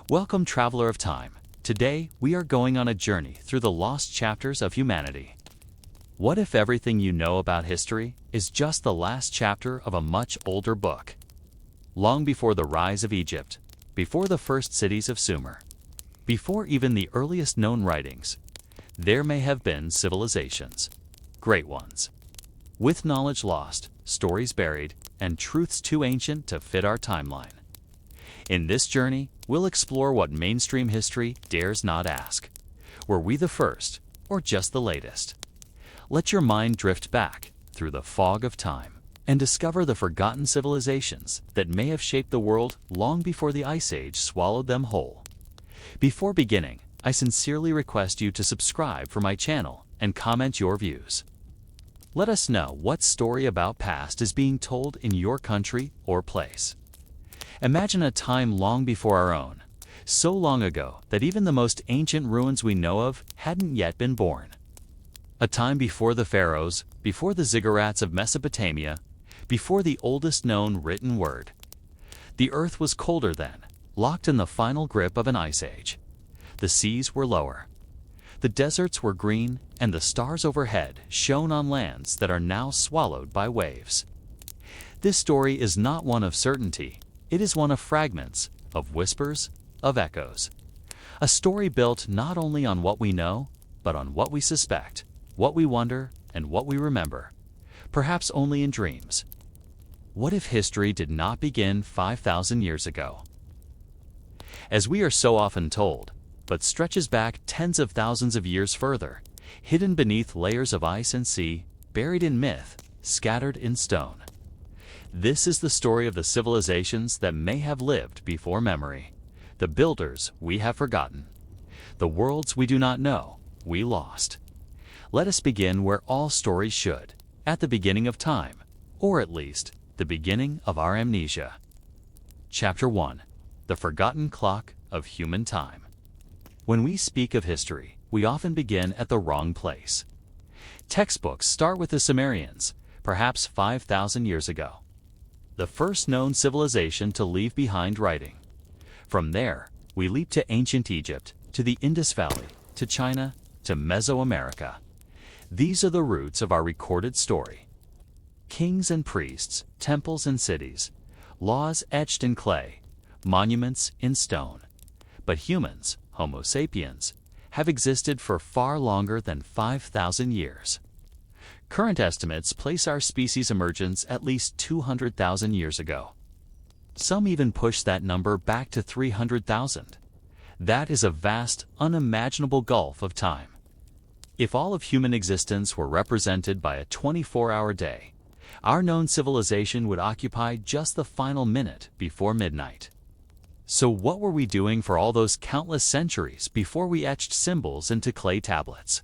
Welcome, traveler of time. Today, we are going on a journey through the lost chapters of humanity. What if everything you know about history is just the last chapter of a much older book? Long before the rise of Egypt, before the first cities of Sumer, before even the earliest known writings, there may have been civilizations, great ones, with knowledge lost, stories buried, and truths too ancient to fit our timeline. In this journey, we'll explore what mainstream history dares not ask. Were we the first, or just the latest? Let your mind drift back through the fog of time and discover the forgotten civilizations that may have shaped the world long before the Ice Age swallowed them whole. Before beginning, I sincerely request you to subscribe for my channel and comment your views. Let us know what story about past is being told in your country or place. Imagine a time long before our own, so long ago that even the most ancient ruins we know of hadn't yet been born. A time before the pharaohs, before the ziggurats of Mesopotamia, before the oldest known written word. The earth was colder then, locked in the final grip of an ice age. The seas were lower. The deserts were green, and the stars overhead shone on lands that are now swallowed by waves. This story is not one of certainty. It is one of fragments, of whispers, of echoes. A story built not only on what we know, but on what we suspect, what we wonder, and what we remember, perhaps only in dreams. What if history did not begin 5,000 years ago, as we are so often told, but stretches back tens of thousands of years further, hidden beneath layers of ice and sea, buried in myth, scattered in stone? This is the story of the civilizations that may have lived before memory, the builders we have forgotten, the worlds we do not know, we lost. Let us begin where all stories should, at the beginning of time, or at least, the beginning of our amnesia. Chapter 1. The Forgotten Clock of Human Time. When we speak of history, we often begin at the wrong place. Textbooks start with the Sumerians, perhaps 5,000 years ago, the first known civilization to leave behind writing. From there, we leap to ancient Egypt, to the Indus Valley, to China, to Mesoamerica. These are the roots of our recorded story. Kings and priests, temples and cities, laws etched in clay, monuments in stone. But humans, Homo sapiens, have existed for far longer than 5,000 years. Current estimates place our species' emergence at least 200,000 years ago. Some even push that number back to 300,000. That is a vast, unimaginable gulf of time. If all of human existence were represented by a 24-hour day, our known civilization would occupy just the final minute before midnight. So what were we doing for all those countless centuries before we etched symbols into clay tablets?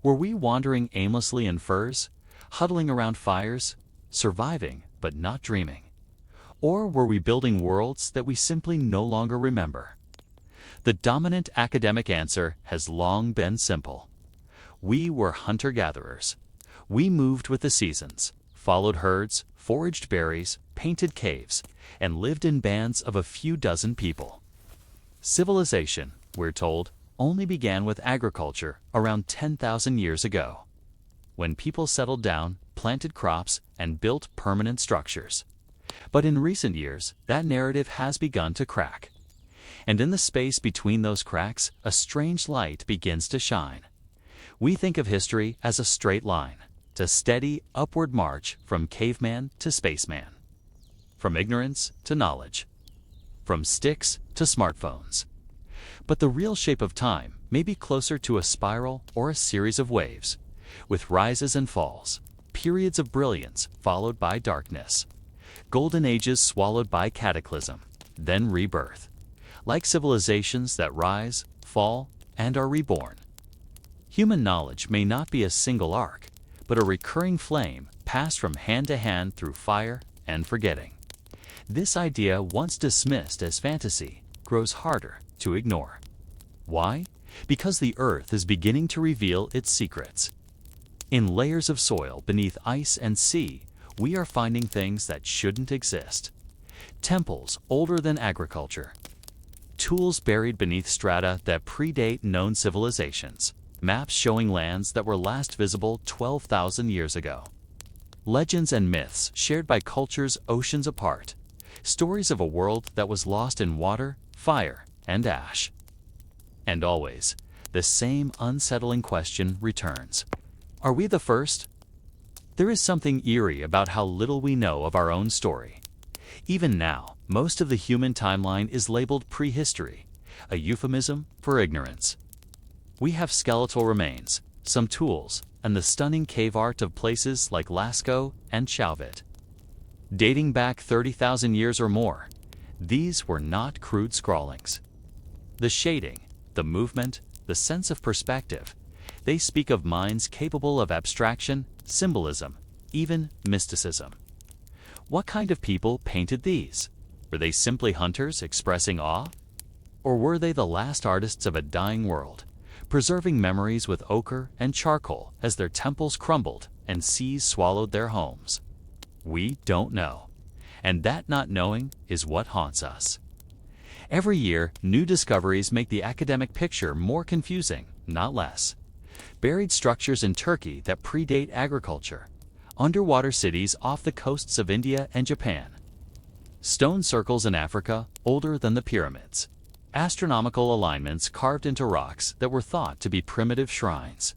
Were we wandering aimlessly in furs, huddling around fires, surviving but not dreaming? Or were we building worlds that we simply no longer remember? The dominant academic answer has long been simple. We were hunter-gatherers. We moved with the seasons, followed herds, foraged berries, painted caves, and lived in bands of a few dozen people. Civilization, we're told, only began with agriculture around 10,000 years ago, when people settled down, planted crops, and built permanent structures. But in recent years, that narrative has begun to crack. And in the space between those cracks, a strange light begins to shine. We think of history as a straight line, a steady, upward march from caveman to spaceman, from ignorance to knowledge, from sticks to smartphones. But the real shape of time may be closer to a spiral or a series of waves, with rises and falls, periods of brilliance followed by darkness, golden ages swallowed by cataclysm, then rebirth, like civilizations that rise, fall, and are reborn. Human knowledge may not be a single arc, but a recurring flame passed from hand to hand through fire and forgetting. This idea, once dismissed as fantasy, grows harder to ignore. Why? Because the earth is beginning to reveal its secrets. In layers of soil beneath ice and sea, we are finding things that shouldn't exist. Temples older than agriculture. tools buried beneath strata that predate known civilizations, maps showing lands that were last visible 12,000 years ago. Legends and myths shared by cultures oceans apart, stories of a world that was lost in water, fire, and ash. And always, the same unsettling question returns. Are we the first? There is something eerie about how little we know of our own story. Even now, most of the human timeline is labeled prehistory, a euphemism for ignorance. We have skeletal remains, some tools, and the stunning cave art of places like Lascaux and Chauvet. Dating back 30,000 years or more, these were not crude scrawlings. The shading, the movement, the sense of perspective, they speak of minds capable of abstraction, symbolism, even mysticism. What kind of people painted these? Were they simply hunters expressing awe? Or were they the last artists of a dying world, preserving memories with ochre and charcoal as their temples crumbled and seas swallowed their homes? We don't know. And that not knowing is what haunts us. Every year, new discoveries make the academic picture more confusing, not less. Buried structures in Turkey that predate agriculture, underwater cities off the coasts of India and Japan, stone circles in Africa older than the pyramids, astronomical alignments carved into rocks that were thought to be primitive shrines.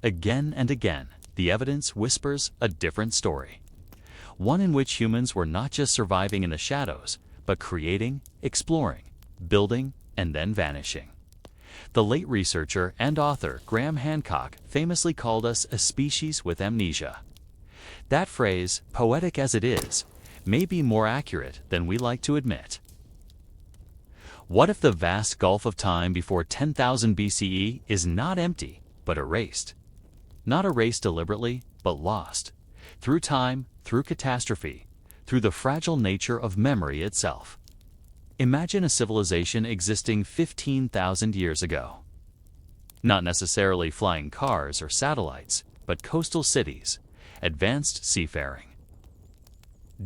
Again and again, the evidence whispers a different story. One in which humans were not just surviving in the shadows, but creating, exploring, building, and then vanishing. The late researcher and author Graham Hancock famously called us a species with amnesia. That phrase, poetic as it is, may be more accurate than we like to admit. What if the vast gulf of time before 10,000 BCE is not empty, but erased? Not erased deliberately, but lost. Through time, through catastrophe, through the fragile nature of memory itself. Imagine a civilization existing 15,000 years ago. Not necessarily flying cars or satellites, but coastal cities, advanced seafaring,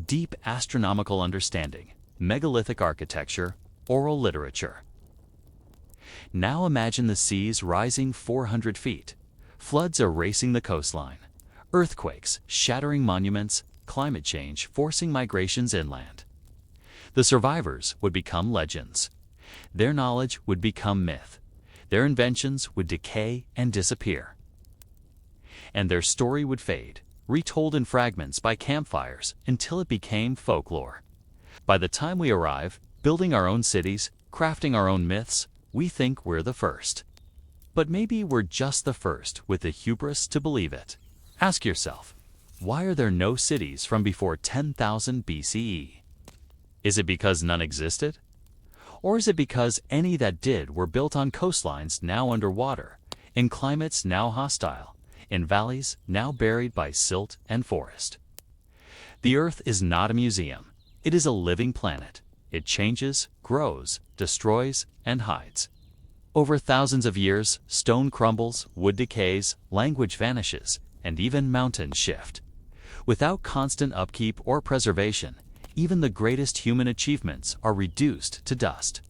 deep astronomical understanding, megalithic architecture, oral literature. Now imagine the seas rising 400 feet, floods erasing the coastline, earthquakes shattering monuments, climate change forcing migrations inland. The survivors would become legends. Their knowledge would become myth. Their inventions would decay and disappear. And their story would fade, retold in fragments by campfires until it became folklore. By the time we arrive, building our own cities, crafting our own myths, we think we're the first. But maybe we're just the first with the hubris to believe it. Ask yourself, why are there no cities from before 10,000 BCE? Is it because none existed? Or is it because any that did were built on coastlines now underwater, in climates now hostile, in valleys now buried by silt and forest? The Earth is not a museum. It is a living planet. It changes, grows, destroys, and hides. Over thousands of years, stone crumbles, wood decays, language vanishes, and even mountains shift. Without constant upkeep or preservation, even the greatest human achievements are reduced to dust.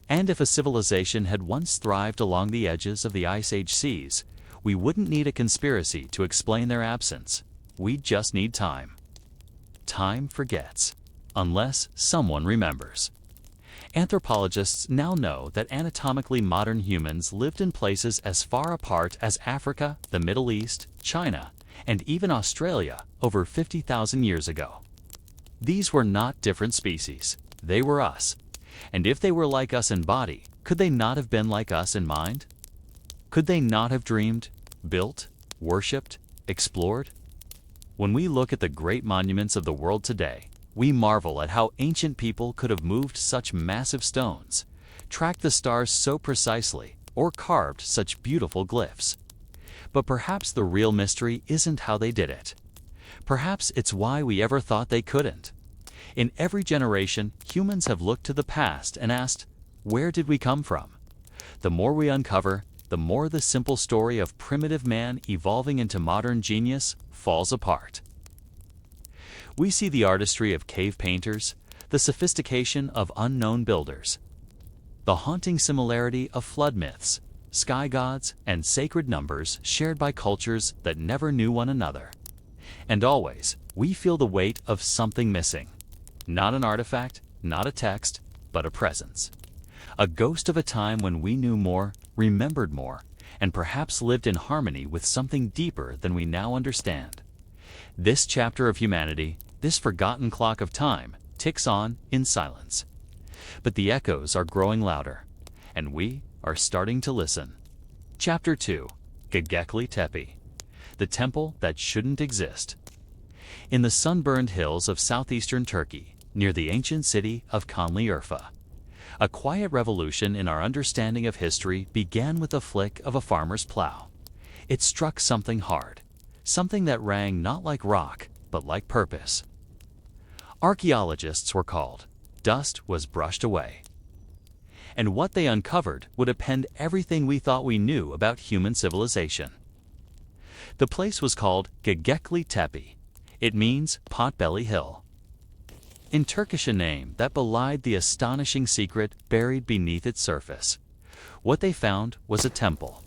And if a civilization had once thrived along the edges of the Ice Age seas, we wouldn't need a conspiracy to explain their absence. We'd just need time. Time forgets, unless someone remembers. Anthropologists now know that anatomically modern humans lived in places as far apart as Africa, the Middle East, China, and even Australia over 50,000 years ago. These were not different species. They were us. And if they were like us in body, could they not have been like us in mind? Could they not have dreamed, built, worshipped, explored? When we look at the great monuments of the world today, we marvel at how ancient people could have moved such massive stones, tracked the stars so precisely, or carved such beautiful glyphs. But perhaps the real mystery isn't how they did it. Perhaps it's why we ever thought they couldn't. In every generation, humans have looked to the past and asked, where did we come from? The more we uncover, the more the simple story of primitive man evolving into modern genius falls apart. We see the artistry of cave painters, the sophistication of unknown builders. the haunting similarity of flood myths, sky gods, and sacred numbers shared by cultures that never knew one another. And always, we feel the weight of something missing. Not an artifact, not a text, but a presence. A ghost of a time when we knew more, remembered more, and perhaps lived in harmony with something deeper than we now understand. This chapter of humanity, this forgotten clock of time, ticks on in silence. But the echoes are growing louder, and we are starting to listen. Chapter 2. Göbekli Tepe, the temple that shouldn't exist. In the sunburned hills of southeastern Turkey, near the ancient city of Şanlıurfa, a quiet revolution in our understanding of history began with the flick of a farmer's plow. It struck something hard, something that rang not like rock, but like purpose. Archaeologists were called. Dust was brushed away. And what they uncovered would append everything we thought we knew about human civilization. The place was called Göbekli Tepe. It means Potbelly Hill. In Turkish, a name that belied the astonishing secret buried beneath its surface. What they found was a temple.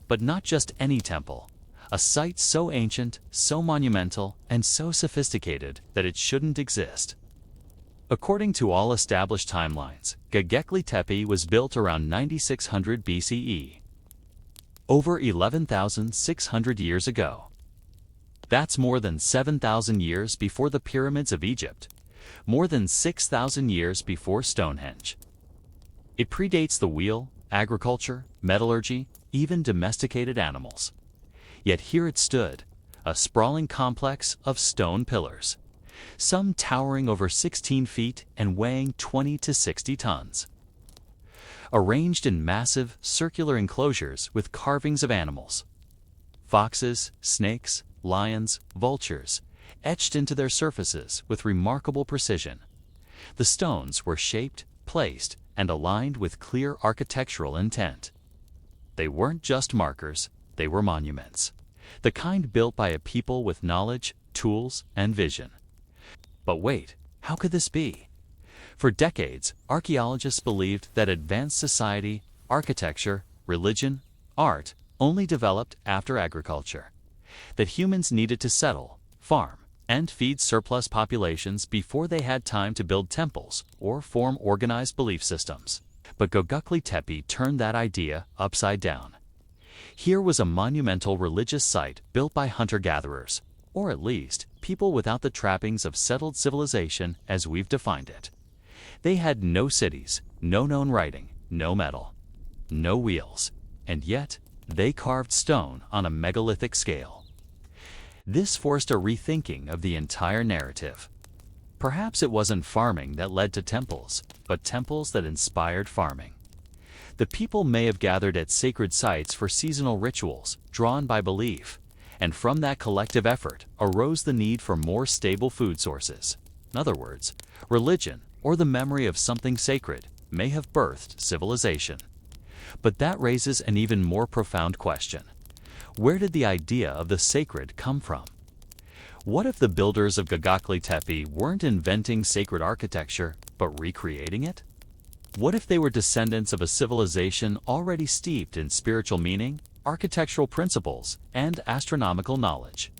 But not just any temple. A site so ancient, so monumental, and so sophisticated that it shouldn't exist. According to all established timelines, Göbekli Tepe was built around 9600 BCE. Over 11,600 years ago. That's more than 7,000 years before the pyramids of Egypt. More than 6,000 years before Stonehenge. It predates the wheel, agriculture, metallurgy, even domesticated animals. Yet here it stood, a sprawling complex of stone pillars, some towering over 16 feet and weighing 20 to 60 tons. Arranged in massive, circular enclosures with carvings of animals. Foxes, snakes, lions, vultures, etched into their surfaces with remarkable precision. The stones were shaped, placed, and aligned with clear architectural intent. They weren't just markers, they were monuments. The kind built by a people with knowledge, tools, and vision. But wait, how could this be? For decades, archaeologists believed that advanced society, architecture, religion, art only developed after agriculture. That humans needed to settle, farm, and feed surplus populations before they had time to build temples or form organized belief systems. But Göbekli Tepe turned that idea upside down. Here was a monumental religious site built by hunter-gatherers, or at least people without the trappings of settled civilization as we've defined it. They had no cities, no known writing, no metal, no wheels, and yet they carved stone on a megalithic scale. This forced a rethinking of the entire narrative. Perhaps it wasn't farming that led to temples, but temples that inspired farming. The people may have gathered at sacred sites for seasonal rituals, drawn by belief, and from that collective effort arose the need for more stable food sources. In other words, religion, or the memory of something sacred, may have birthed civilization. But that raises an even more profound question. Where did the idea of the sacred come from? What if the builders of Göbekli Tepe weren't inventing sacred architecture, but recreating it? What if they were descendants of a civilization already steeped in spiritual meaning, architectural principles, and astronomical knowledge?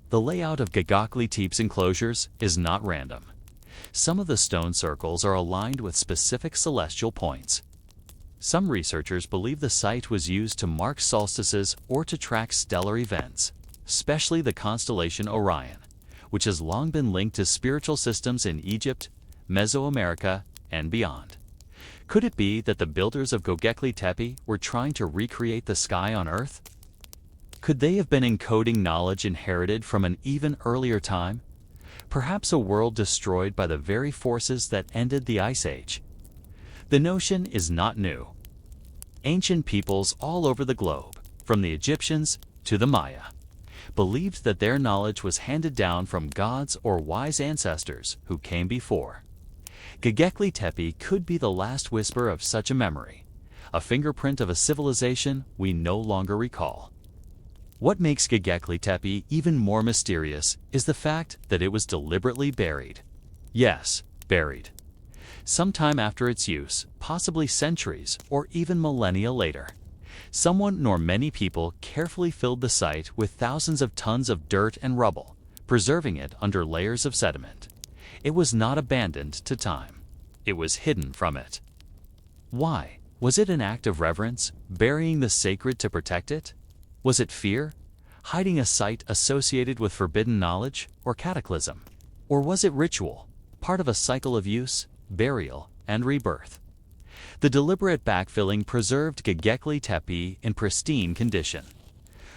The layout of Göbekli Tepe's enclosures is not random. Some of the stone circles are aligned with specific celestial points. Some researchers believe the site was used to mark solstices or to track stellar events, especially the constellation Orion, which has long been linked to spiritual systems in Egypt, Mesoamerica, and beyond. Could it be that the builders of Göbekli Tepe were trying to recreate the sky on Earth? Could they have been encoding knowledge inherited from an even earlier time? Perhaps a world destroyed by the very forces that ended the Ice Age. The notion is not new. Ancient peoples all over the globe, from the Egyptians to the Maya, believed that their knowledge was handed down from gods or wise ancestors who came before. Göbekli Tepe could be the last whisper of such a memory, a fingerprint of a civilization we no longer recall. What makes Göbekli Tepe even more mysterious is the fact that it was deliberately buried. Yes, buried. sometime after its use, possibly centuries or even millennia later. Someone nor many people carefully filled the site with thousands of tons of dirt and rubble, preserving it under layers of sediment. It was not abandoned to time. It was hidden from it. Why? Was it an act of reverence, burying the sacred to protect it? Was it fear, hiding a site associated with forbidden knowledge or cataclysm? Or was it ritual, part of a cycle of use, burial, and rebirth? The deliberate backfilling preserved Göbekli Tepe in pristine condition.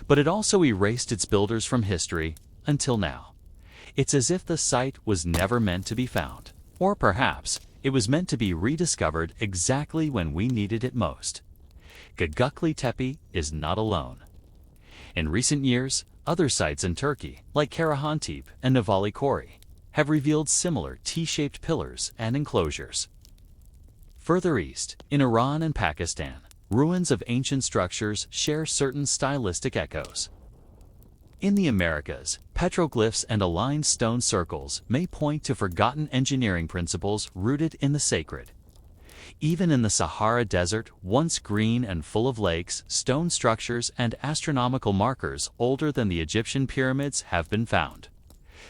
But it also erased its builders from history until now. It's as if the site was never meant to be found. Or perhaps it was meant to be rediscovered exactly when we needed it most. Göbekli Tepe is not alone. In recent years, other sites in Turkey, like Karahantepe and Navali Kori, have revealed similar T-shaped pillars and enclosures. Further east, in Iran and Pakistan, ruins of ancient structures share certain stylistic echoes. In the Americas, petroglyphs and aligned stone circles may point to forgotten engineering principles rooted in the sacred. Even in the Sahara Desert, once green and full of lakes, stone structures and astronomical markers older than the Egyptian pyramids have been found,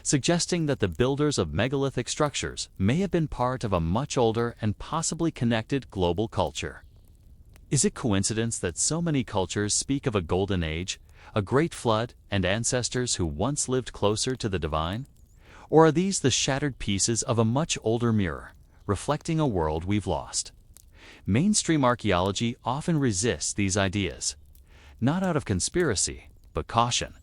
suggesting that the builders of megalithic structures may have been part of a much older and possibly connected global culture. Is it coincidence that so many cultures speak of a golden age, a great flood, and ancestors who once lived closer to the divine? Or are these the shattered pieces of a much older mirror, reflecting a world we've lost? Mainstream archaeology often resists these ideas, not out of conspiracy, but caution.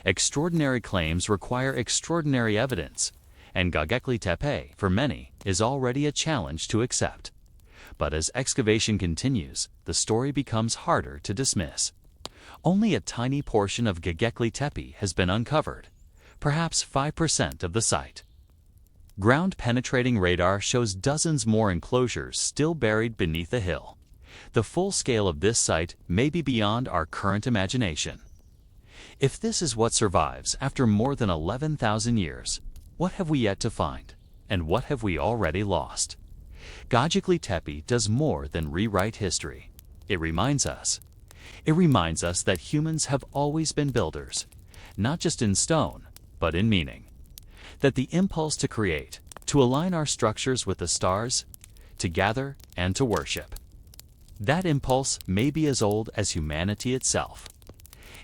Extraordinary claims require extraordinary evidence, and Göbekli Tepe, for many, is already a challenge to accept. But as excavation continues, the story becomes harder to dismiss. Only a tiny portion of Göbekli Tepe has been uncovered, perhaps 5% of the site. Ground-penetrating radar shows dozens more enclosures still buried beneath the hill. The full scale of this site may be beyond our current imagination. If this is what survives after more than 11,000 years, what have we yet to find, and what have we already lost? Göbekli Tepe does more than rewrite history. It reminds us that humans have always been builders, not just in stone, but in meaning. That the impulse to create, to align our structures with the stars, to gather and to worship, that impulse may be as old as humanity itself.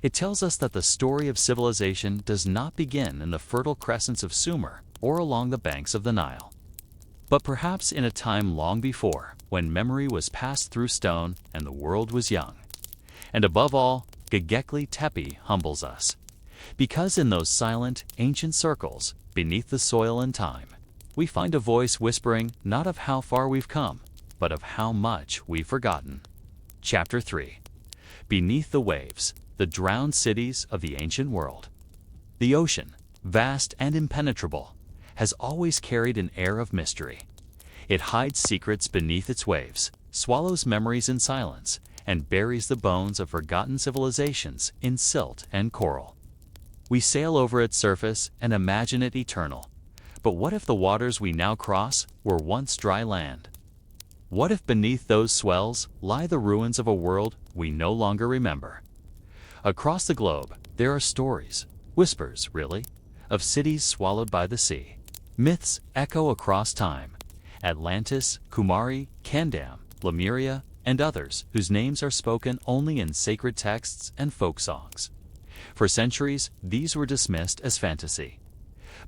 It tells us that the story of civilization does not begin in the fertile crescents of Sumer or along the banks of the Nile, but perhaps in a time long before, when memory was passed through stone and the world was young. And above all, Göbekli Tepe humbles us, because in those silent, ancient circles, beneath the soil and time, we find a voice whispering not of how far we've come, but of how much we've forgotten. Chapter 3. Beneath the waves, the drowned cities of the ancient world. The ocean, vast and impenetrable, has always carried an air of mystery. It hides secrets beneath its waves, swallows memories in silence, and buries the bones of forgotten civilizations in silt and coral. We sail over its surface and imagine it eternal. But what if the waters we now cross were once dry land? What if beneath those swells lie the ruins of a world we no longer remember? Across the globe, there are stories, whispers really, of cities swallowed by the sea. Myths echo across time: Atlantis, Kumari, Kandam, Lemuria, and others whose names are spoken only in sacred texts and folk songs. For centuries, these were dismissed as fantasy.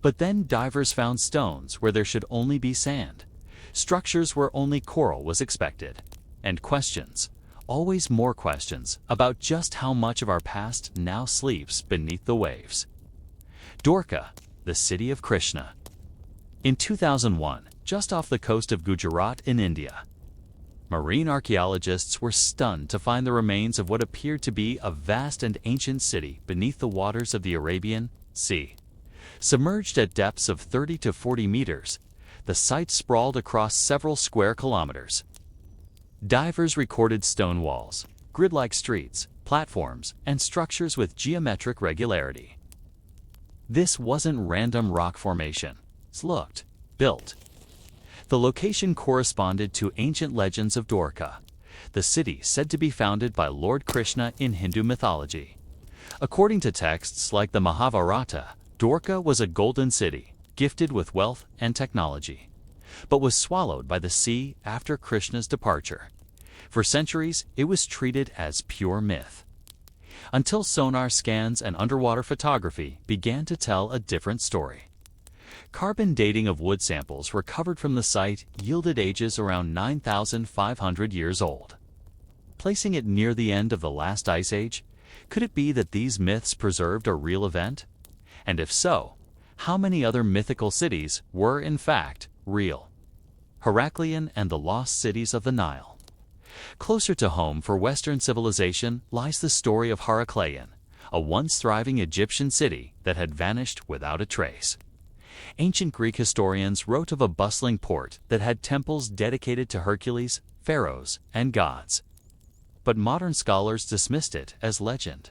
But then divers found stones where there should only be sand, structures where only coral was expected, and questions, always more questions, about just how much of our past now sleeps beneath the waves. Dwarka, the city of Krishna. In 2001, just off the coast of Gujarat in India, marine archaeologists were stunned to find the remains of what appeared to be a vast and ancient city beneath the waters of the Arabian Sea. Submerged at depths of 30 to 40 meters, the site sprawled across several square kilometers. Divers recorded stone walls, grid-like streets, platforms, and structures with geometric regularity. This wasn't random rock formation. It looked built. The location corresponded to ancient legends of Dwarka, the city said to be founded by Lord Krishna in Hindu mythology. According to texts like the Mahabharata, Dwarka was a golden city, gifted with wealth and technology, but was swallowed by the sea after Krishna's departure. For centuries, it was treated as pure myth, until sonar scans and underwater photography began to tell a different story. Carbon dating of wood samples recovered from the site yielded ages around 9,500 years old. Placing it near the end of the last ice age, could it be that these myths preserved a real event? And if so, how many other mythical cities were in fact real? Heracleion and the lost cities of the Nile. Closer to home for Western civilization lies the story of Heracleion, a once thriving Egyptian city that had vanished without a trace. Ancient Greek historians wrote of a bustling port that had temples dedicated to Hercules, pharaohs, and gods. But modern scholars dismissed it as legend.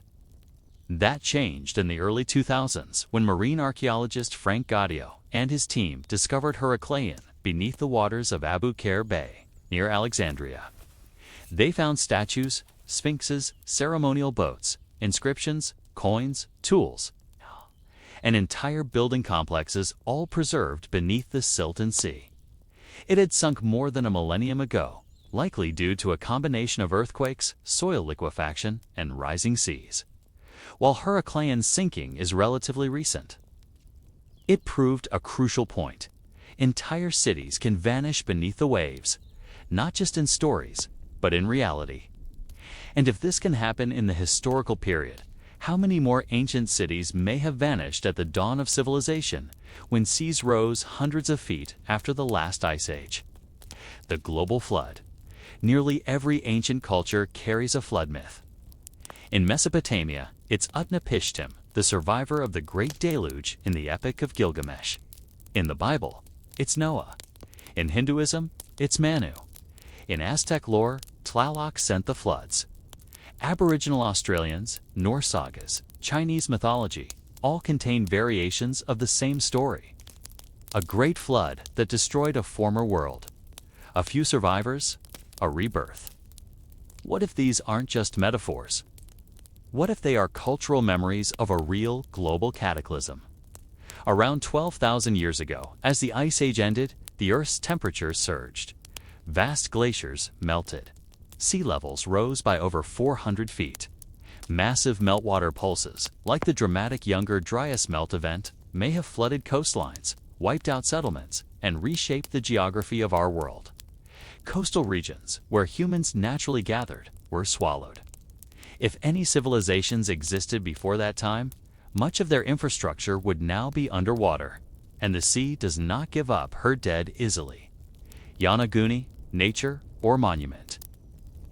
That changed in the early 2000s when marine archaeologist Frank Gaudio and his team discovered Heracleion beneath the waters of Abu Khair Bay, near Alexandria. They found statues, sphinxes, ceremonial boats, inscriptions, coins, tools, and entire building complexes all preserved beneath the Silten Sea. It had sunk more than a millennium ago, likely due to a combination of earthquakes, soil liquefaction, and rising seas. While Heracleion's sinking is relatively recent, it proved a crucial point. Entire cities can vanish beneath the waves, not just in stories, but in reality. And if this can happen in the historical period, how many more ancient cities may have vanished at the dawn of civilization when seas rose hundreds of feet after the last ice age? The global flood. Nearly every ancient culture carries a flood myth. In Mesopotamia, it's Utnapishtim, the survivor of the Great Deluge in the Epic of Gilgamesh. In the Bible, it's Noah. In Hinduism, it's Manu. In Aztec lore, Tlaloc sent the floods. Aboriginal Australians, Norse sagas, Chinese mythology all contain variations of the same story. A great flood that destroyed a former world. A few survivors, a rebirth. What if these aren't just metaphors? What if they are cultural memories of a real global cataclysm? Around 12,000 years ago, as the Ice Age ended, the Earth's temperature surged. Vast glaciers melted. Sea levels rose by over 400 feet. Massive meltwater pulses, like the dramatic Younger Dryas melt event, may have flooded coastlines, wiped out settlements, and reshaped the geography of our world. Coastal regions, where humans naturally gathered, were swallowed. If any civilizations existed before that time, much of their infrastructure would now be underwater, and the sea does not give up her dead easily. Yonaguni, nature or monument.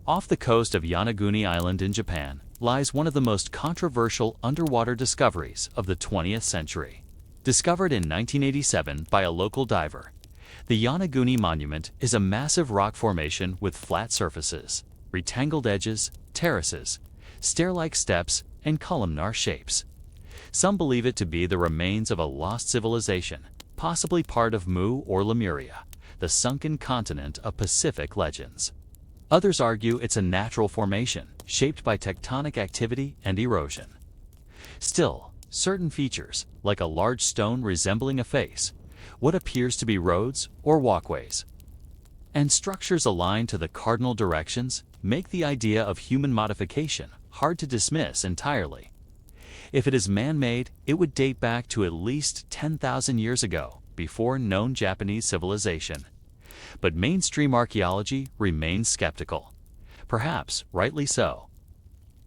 Off the coast of Yonaguni Island in Japan lies one of the most controversial underwater discoveries of the 20th century. Discovered in 1987 by a local diver, the Yonaguni Monument is a massive rock formation with flat surfaces, retangled edges, terraces, stair-like steps, and columnar shapes. Some believe it to be the remains of a lost civilization, possibly part of Mu or Lemuria, the sunken continent of Pacific legends. Others argue it's a natural formation, shaped by tectonic activity and erosion. Still, certain features, like a large stone resembling a face, what appears to be roads or walkways, and structures aligned to the cardinal directions, make the idea of human modification hard to dismiss entirely. If it is man-made, it would date back to at least 10,000 years ago, before known Japanese civilization. But mainstream archaeology remains skeptical. Perhaps rightly so.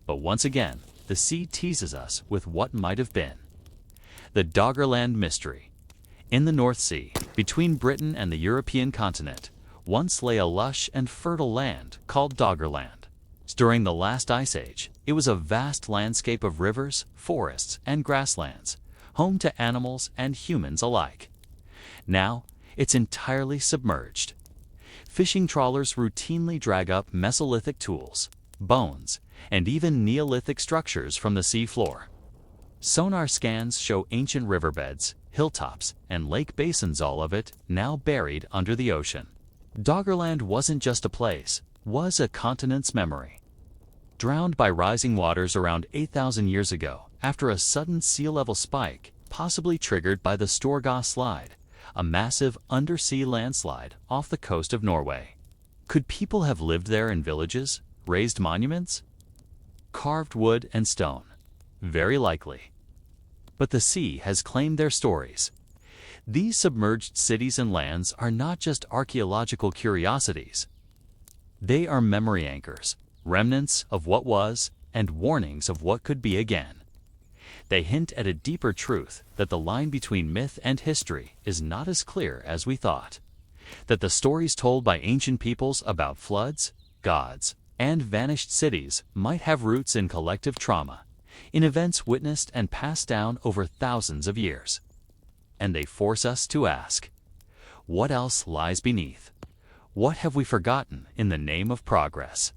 But once again, the sea teases us with what might have been. The Doggerland Mystery. In the North Sea, between Britain and the European continent, once lay a lush and fertile land called Doggerland. During the last ice age, it was a vast landscape of rivers, forests, and grasslands, home to animals and humans alike. Now, it's entirely submerged. Fishing trawlers routinely drag up Mesolithic tools, bones, and even Neolithic structures from the sea floor. Sonar scans show ancient riverbeds, hilltops, and lake basins, all of it now buried under the ocean. Doggerland wasn't just a place, was a continent's memory. Drowned by rising waters around 8,000 years ago after a sudden sea level spike, possibly triggered by the Storgås slide, a massive undersea landslide off the coast of Norway. Could people have lived there in villages, raised monuments? Carved wood and stone? Very likely. But the sea has claimed their stories. These submerged cities and lands are not just archaeological curiosities. They are memory anchors, remnants of what was, and warnings of what could be again. They hint at a deeper truth that the line between myth and history is not as clear as we thought. That the stories told by ancient peoples about floods, gods, and vanished cities might have roots in collective trauma, in events witnessed and passed down over thousands of years. And they force us to ask, what else lies beneath? What have we forgotten in the name of progress?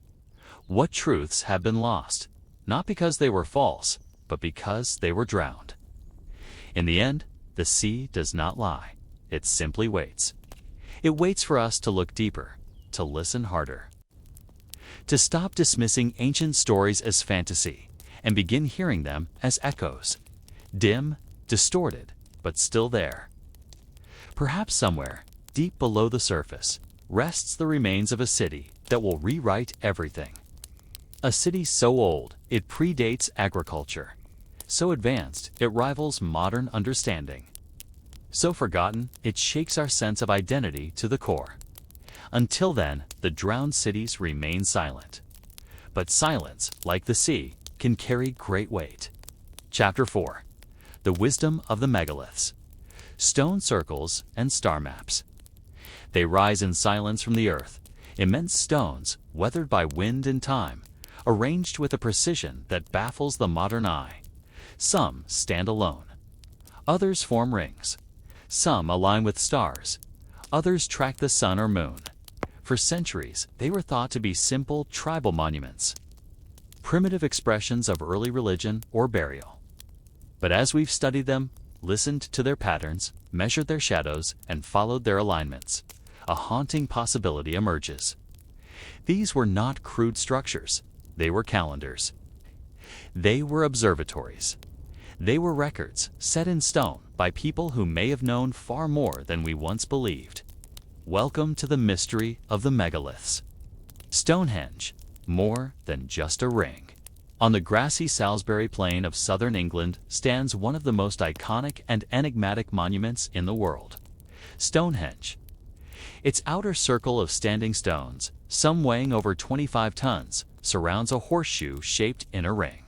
What truths have been lost, not because they were false, but because they were drowned? In the end, the sea does not lie. It simply waits. It waits for us to look deeper, to listen harder, to stop dismissing ancient stories as fantasy and begin hearing them as echoes, dim, distorted, but still there. Perhaps somewhere, deep below the surface, rests the remains of a city that will rewrite everything. A city so old it predates agriculture, so advanced it rivals modern understanding, so forgotten it shakes our sense of identity to the core. Until then, the drowned cities remain silent. But silence, like the sea, can carry great weight. Chapter 4. The Wisdom of the Megaliths. Stone circles and star maps. They rise in silence from the earth, immense stones, weathered by wind and time, arranged with a precision that baffles the modern eye. Some stand alone. Others form rings. Some align with stars. Others track the sun or moon. For centuries, they were thought to be simple tribal monuments, primitive expressions of early religion or burial. But as we've studied them, listened to their patterns, measured their shadows, and followed their alignments, a haunting possibility emerges. These were not crude structures. They were calendars. They were observatories. They were records set in stone by people who may have known far more than we once believed. Welcome to the mystery of the megaliths. Stonehenge, more than just a ring. On the grassy Salisbury Plain of southern England stands one of the most iconic and enigmatic monuments in the world. Stonehenge. Its outer circle of standing stones, some weighing over 25 tons, surrounds a horseshoe-shaped inner ring.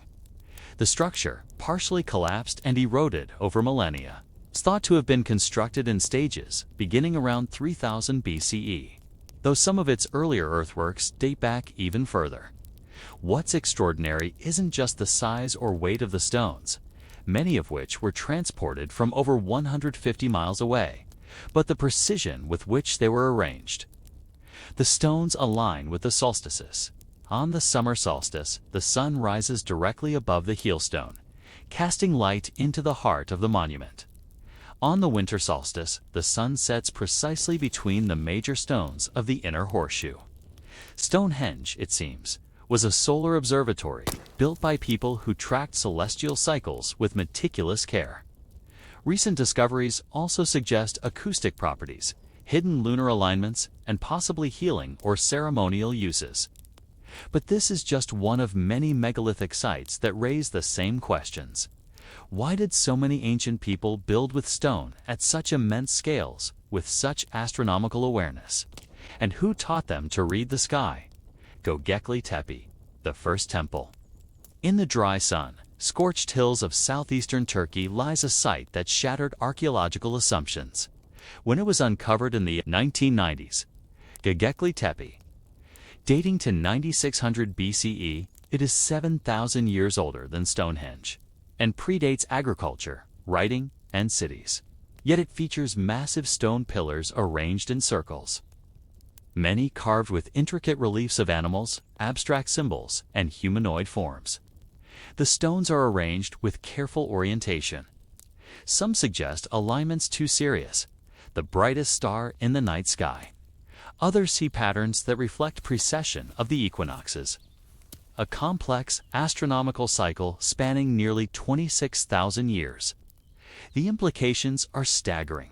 The structure, partially collapsed and eroded over millennia, is thought to have been constructed in stages beginning around 3000 BCE, though some of its earlier earthworks date back even further. What's extraordinary isn't just the size or weight of the stones, many of which were transported from over 150 miles away, but the precision with which they were arranged. The stones align with the solstices. On the summer solstice, the sun rises directly above the heelstone, casting light into the heart of the monument. On the winter solstice, the sun sets precisely between the major stones of the inner horseshoe. Stonehenge, it seems, was a solar observatory built by people who tracked celestial cycles with meticulous care. Recent discoveries also suggest acoustic properties, hidden lunar alignments, and possibly healing or ceremonial uses. But this is just one of many megalithic sites that raise the same questions. Why did so many ancient people build with stone at such immense scales, with such astronomical awareness? And who taught them to read the sky? Göbekli Tepe, the first temple. In the dry sun, scorched hills of southeastern Turkey lies a site that shattered archaeological assumptions. When it was uncovered in the 1990s, Göbekli Tepe, dating to 9600 BCE, it is 7,000 years older than Stonehenge, and predates agriculture, writing, and cities. Yet it features massive stone pillars arranged in circles, many carved with intricate reliefs of animals, abstract symbols, and humanoid forms. The stones are arranged with careful orientation. Some suggest alignments too serious, the brightest star in the night sky. Others see patterns that reflect precession of the equinoxes, a complex astronomical cycle spanning nearly 26,000 years. The implications are staggering.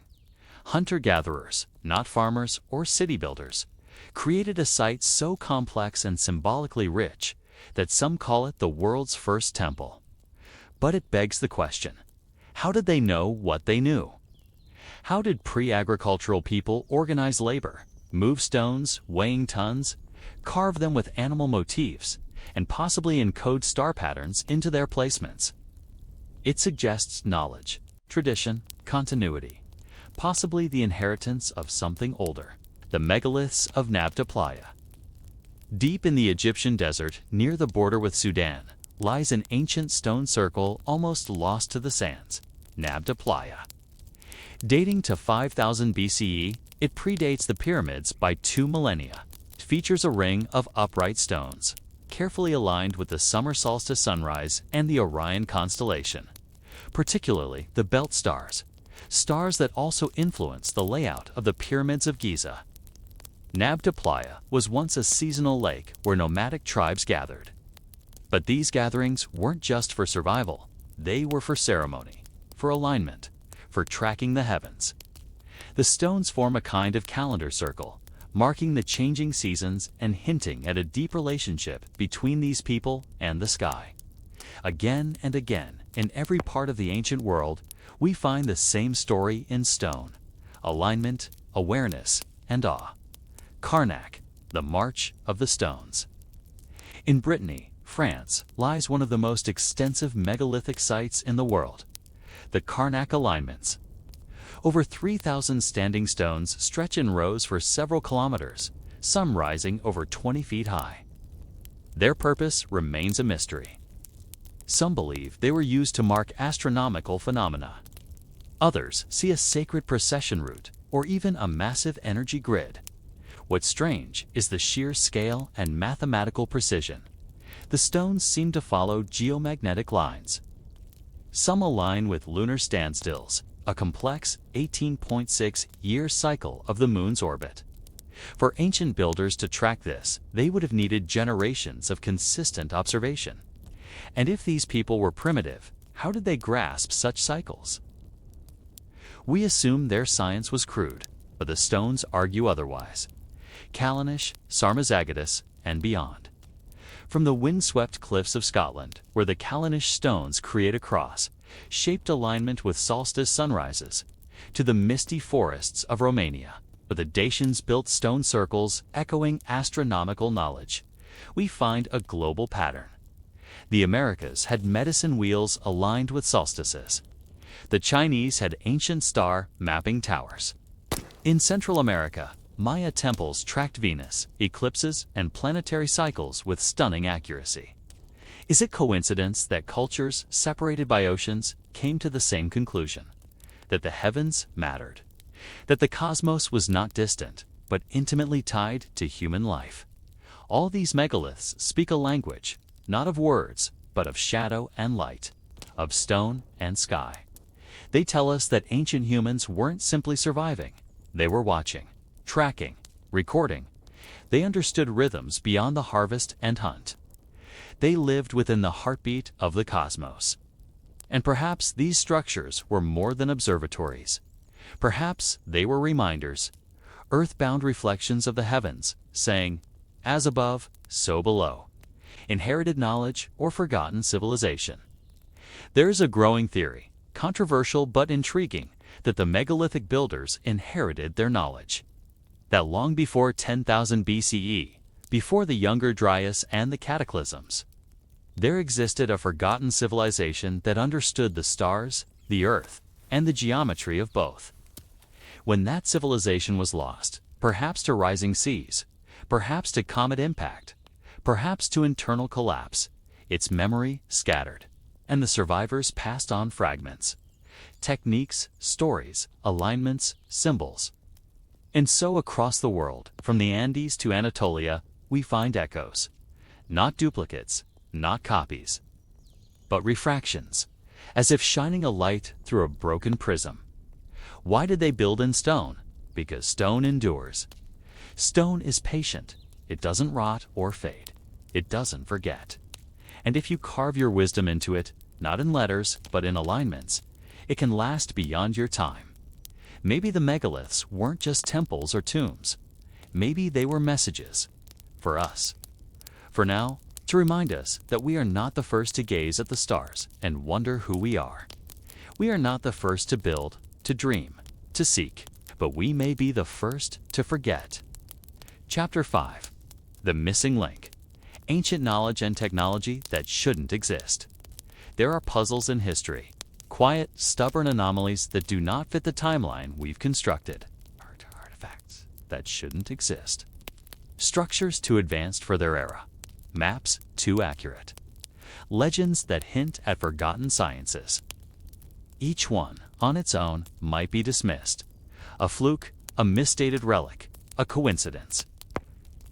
Hunter-gatherers, not farmers or city builders, created a site so complex and symbolically rich that some call it the world's first temple. But it begs the question, how did they know what they knew? How did pre-agricultural people organize labor, move stones, weighing tons, carve them with animal motifs, and possibly encode star patterns into their placements? It suggests knowledge, tradition, continuity, possibly the inheritance of something older. The megaliths of Nabta Playa. Deep in the Egyptian desert, near the border with Sudan, lies an ancient stone circle almost lost to the sands, Nabta Playa. Dating to 5000 BCE, it predates the pyramids by 2 millennia. It features a ring of upright stones, carefully aligned with the summer solstice sunrise and the Orion constellation, particularly the belt stars, stars that also influence the layout of the pyramids of Giza. Nabta Playa was once a seasonal lake where nomadic tribes gathered. But these gatherings weren't just for survival, they were for ceremony, for alignment, for tracking the heavens. The stones form a kind of calendar circle, marking the changing seasons and hinting at a deep relationship between these people and the sky. Again and again, in every part of the ancient world, we find the same story in stone: alignment, awareness, and awe. Karnak, the March of the Stones. In Brittany, France, lies one of the most extensive megalithic sites in the world, the Karnak alignments. Over 3,000 standing stones stretch in rows for several kilometers, some rising over 20 feet high. Their purpose remains a mystery. Some believe they were used to mark astronomical phenomena. Others see a sacred procession route or even a massive energy grid. What's strange is the sheer scale and mathematical precision. The stones seem to follow geomagnetic lines. Some align with lunar standstills, a complex 18.6-year cycle of the moon's orbit. For ancient builders to track this, they would have needed generations of consistent observation. And if these people were primitive, how did they grasp such cycles? We assume their science was crude, but the stones argue otherwise. Callanish, Sarmazagadis, and beyond. From the windswept cliffs of Scotland, where the Callanish stones create a cross, shaped alignment with solstice sunrises, to the misty forests of Romania, where the Dacians built stone circles echoing astronomical knowledge, we find a global pattern. The Americas had medicine wheels aligned with solstices. The Chinese had ancient star mapping towers. In Central America, Maya temples tracked Venus, eclipses, and planetary cycles with stunning accuracy. Is it coincidence that cultures separated by oceans came to the same conclusion? That the heavens mattered. That the cosmos was not distant, but intimately tied to human life. All these megaliths speak a language, not of words, but of shadow and light, of stone and sky. They tell us that ancient humans weren't simply surviving, they were watching, tracking, recording. They understood rhythms beyond the harvest and hunt. They lived within the heartbeat of the cosmos. And perhaps these structures were more than observatories. Perhaps they were reminders, earthbound reflections of the heavens, saying, as above, so below. Inherited knowledge or forgotten civilization. There is a growing theory, controversial but intriguing, that the megalithic builders inherited their knowledge. That long before 10,000 BCE, before the Younger Dryas and the Cataclysms, there existed a forgotten civilization that understood the stars, the earth, and the geometry of both. When that civilization was lost, perhaps to rising seas, perhaps to comet impact, perhaps to internal collapse, its memory scattered, and the survivors passed on fragments, techniques, stories, alignments, symbols. And so across the world, from the Andes to Anatolia, we find echoes. Not duplicates, not copies, but refractions. as if shining a light through a broken prism. Why did they build in stone? Because stone endures. Stone is patient. It doesn't rot or fade. It doesn't forget. And if you carve your wisdom into it, not in letters, but in alignments, it can last beyond your time. Maybe the megaliths weren't just temples or tombs. Maybe they were messages. For us. For now, to remind us that we are not the first to gaze at the stars and wonder who we are. We are not the first to build, to dream, to seek, but we may be the first to forget. Chapter 5. The Missing Link. Ancient knowledge and technology that shouldn't exist. There are puzzles in history, quiet, stubborn anomalies that do not fit the timeline we've constructed. Artifacts that shouldn't exist. Structures too advanced for their era. Maps too accurate. Legends that hint at forgotten sciences. Each one, on its own, might be dismissed. A fluke, a misdated relic, a coincidence.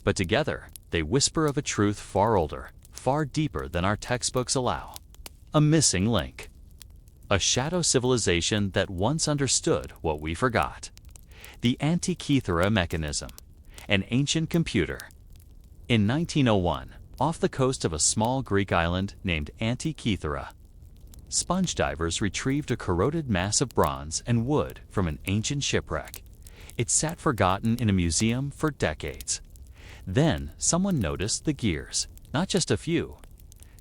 But together, they whisper of a truth far older, far deeper than our textbooks allow. A missing link. A shadow civilization that once understood what we forgot. The Antikythera mechanism, an ancient computer. In 1901, off the coast of a small Greek island named Antikythera, sponge divers retrieved a corroded mass of bronze and wood from an ancient shipwreck. It sat forgotten in a museum for decades. Then someone noticed the gears, not just a few.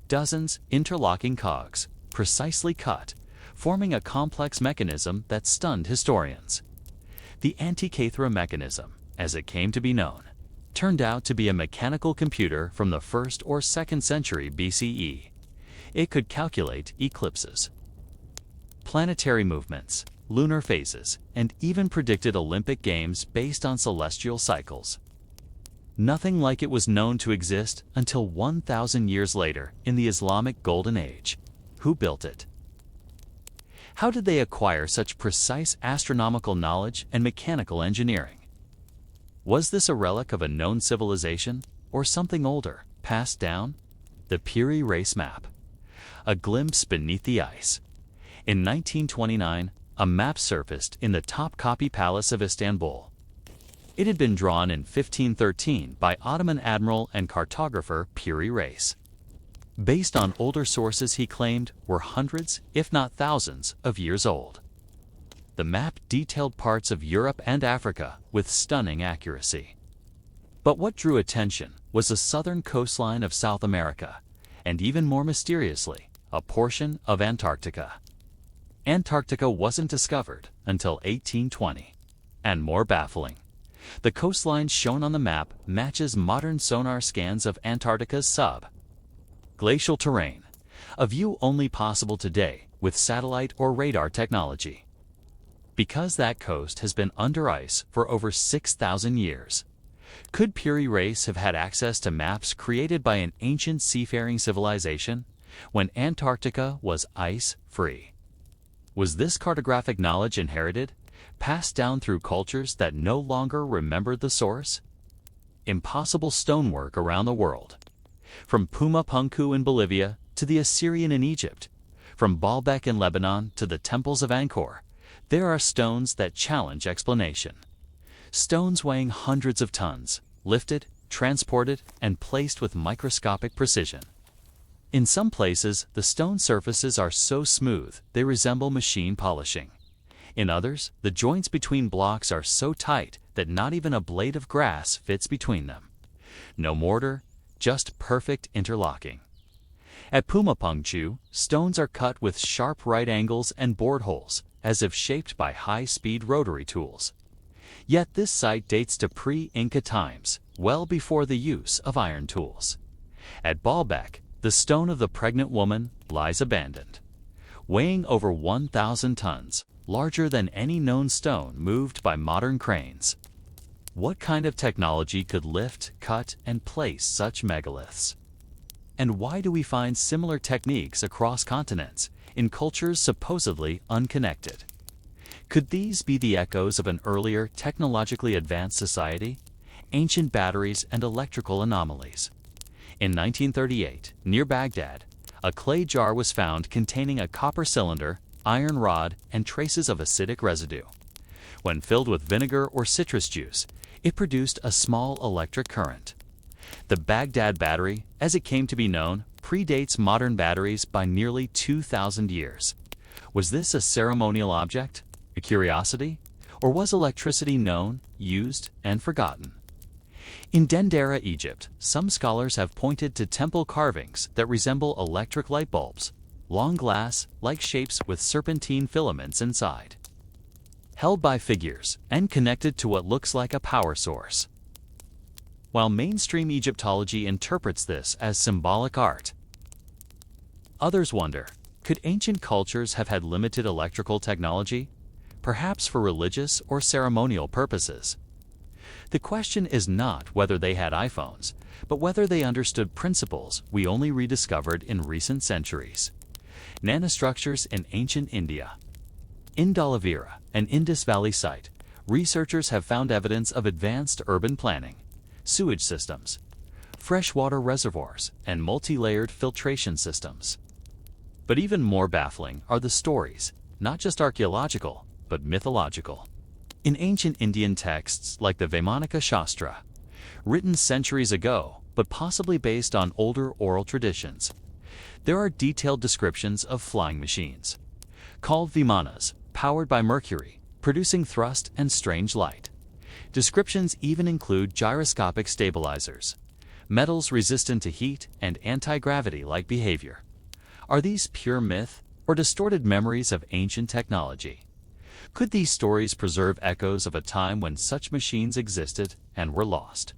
Dozens interlocking cogs, precisely cut, forming a complex mechanism that stunned historians. The Antikythera mechanism, as it came to be known, turned out to be a mechanical computer from the 1st or 2nd century BCE. It could calculate eclipses, planetary movements, lunar phases, and even predicted Olympic Games based on celestial cycles. Nothing like it was known to exist until 1,000 years later in the Islamic Golden Age. Who built it? How did they acquire such precise astronomical knowledge and mechanical engineering? Was this a relic of a known civilization or something older, passed down? The Piri Reis map. A glimpse beneath the ice. In 1929, a map surfaced in the Topkapi Palace of Istanbul. It had been drawn in 1513 by Ottoman admiral and cartographer Piri Reis. Based on older sources he claimed were hundreds, if not thousands, of years old. The map detailed parts of Europe and Africa with stunning accuracy. But what drew attention was the southern coastline of South America, and even more mysteriously, a portion of Antarctica. Antarctica wasn't discovered until 1820. And more baffling, the coastline shown on the map matches modern sonar scans of Antarctica's sub-glacial terrain, a view only possible today with satellite or radar technology. Because that coast has been under ice for over 6,000 years, could Piri Reis have had access to maps created by an ancient seafaring civilization when Antarctica was ice-free? Was this cartographic knowledge inherited, passed down through cultures that no longer remembered the source? Impossible stonework around the world. From Puma Punku in Bolivia to the Assyrian in Egypt, from Baalbek in Lebanon to the temples of Angkor, there are stones that challenge explanation. Stones weighing hundreds of tons, lifted, transported, and placed with microscopic precision. In some places, the stone surfaces are so smooth they resemble machine polishing. In others, the joints between blocks are so tight that not even a blade of grass fits between them. No mortar, just perfect interlocking. At Puma Punku, stones are cut with sharp right angles and bored holes, as if shaped by high-speed rotary tools. Yet this site dates to pre-Inca times, well before the use of iron tools. At Baalbek, the stone of the pregnant woman lies abandoned. Weighing over 1,000 tons, larger than any known stone moved by modern cranes. What kind of technology could lift, cut, and place such megaliths? And why do we find similar techniques across continents, in cultures supposedly unconnected? Could these be the echoes of an earlier, technologically advanced society? Ancient batteries and electrical anomalies. In 1938, near Baghdad, a clay jar was found containing a copper cylinder, iron rod, and traces of acidic residue. When filled with vinegar or citrus juice, it produced a small electric current. The Baghdad battery, as it came to be known, predates modern batteries by nearly 2,000 years. Was this a ceremonial object, a curiosity, or was electricity known, used, and forgotten? In Dendera, Egypt, some scholars have pointed to temple carvings that resemble electric light bulbs, long glass-like shapes with serpentine filaments inside, held by figures and connected to what looks like a power source. While mainstream Egyptology interprets this as symbolic art, others wonder, could ancient cultures have had limited electrical technology, perhaps for religious or ceremonial purposes? The question is not whether they had iPhones, but whether they understood principles we only rediscovered in recent centuries. Nanostructures in ancient India. In Dhalavira, an Indus Valley site, researchers have found evidence of advanced urban planning, sewage systems, freshwater reservoirs, and multi-layered filtration systems. But even more baffling are the stories, not just archaeological, but mythological. In ancient Indian texts like the Vaimanika Shastra, written centuries ago, but possibly based on older oral traditions, there are detailed descriptions of flying machines, called vimanas, powered by mercury, producing thrust and strange light. Descriptions even include gyroscopic stabilizers, metals resistant to heat and anti-gravity-like behavior. Are these pure myth or distorted memories of ancient technology? Could these stories preserve echoes of a time when such machines existed and were lost?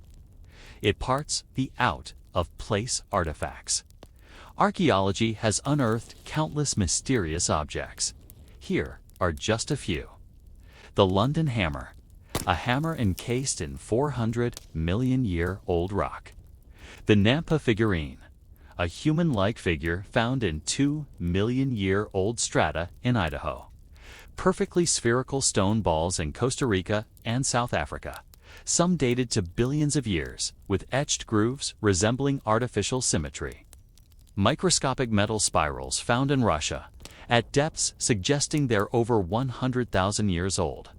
It parts the out-of-place artifacts. Archaeology has unearthed countless mysterious objects. Here are just a few. The London Hammer, a hammer encased in 400-million-year-old rock. The Nampa figurine, a human-like figure found in 2-million-year-old strata in Idaho. Perfectly spherical stone balls in Costa Rica and South Africa, some dated to billions of years, with etched grooves resembling artificial symmetry. Microscopic metal spirals found in Russia, at depths suggesting they're over 100,000 years old.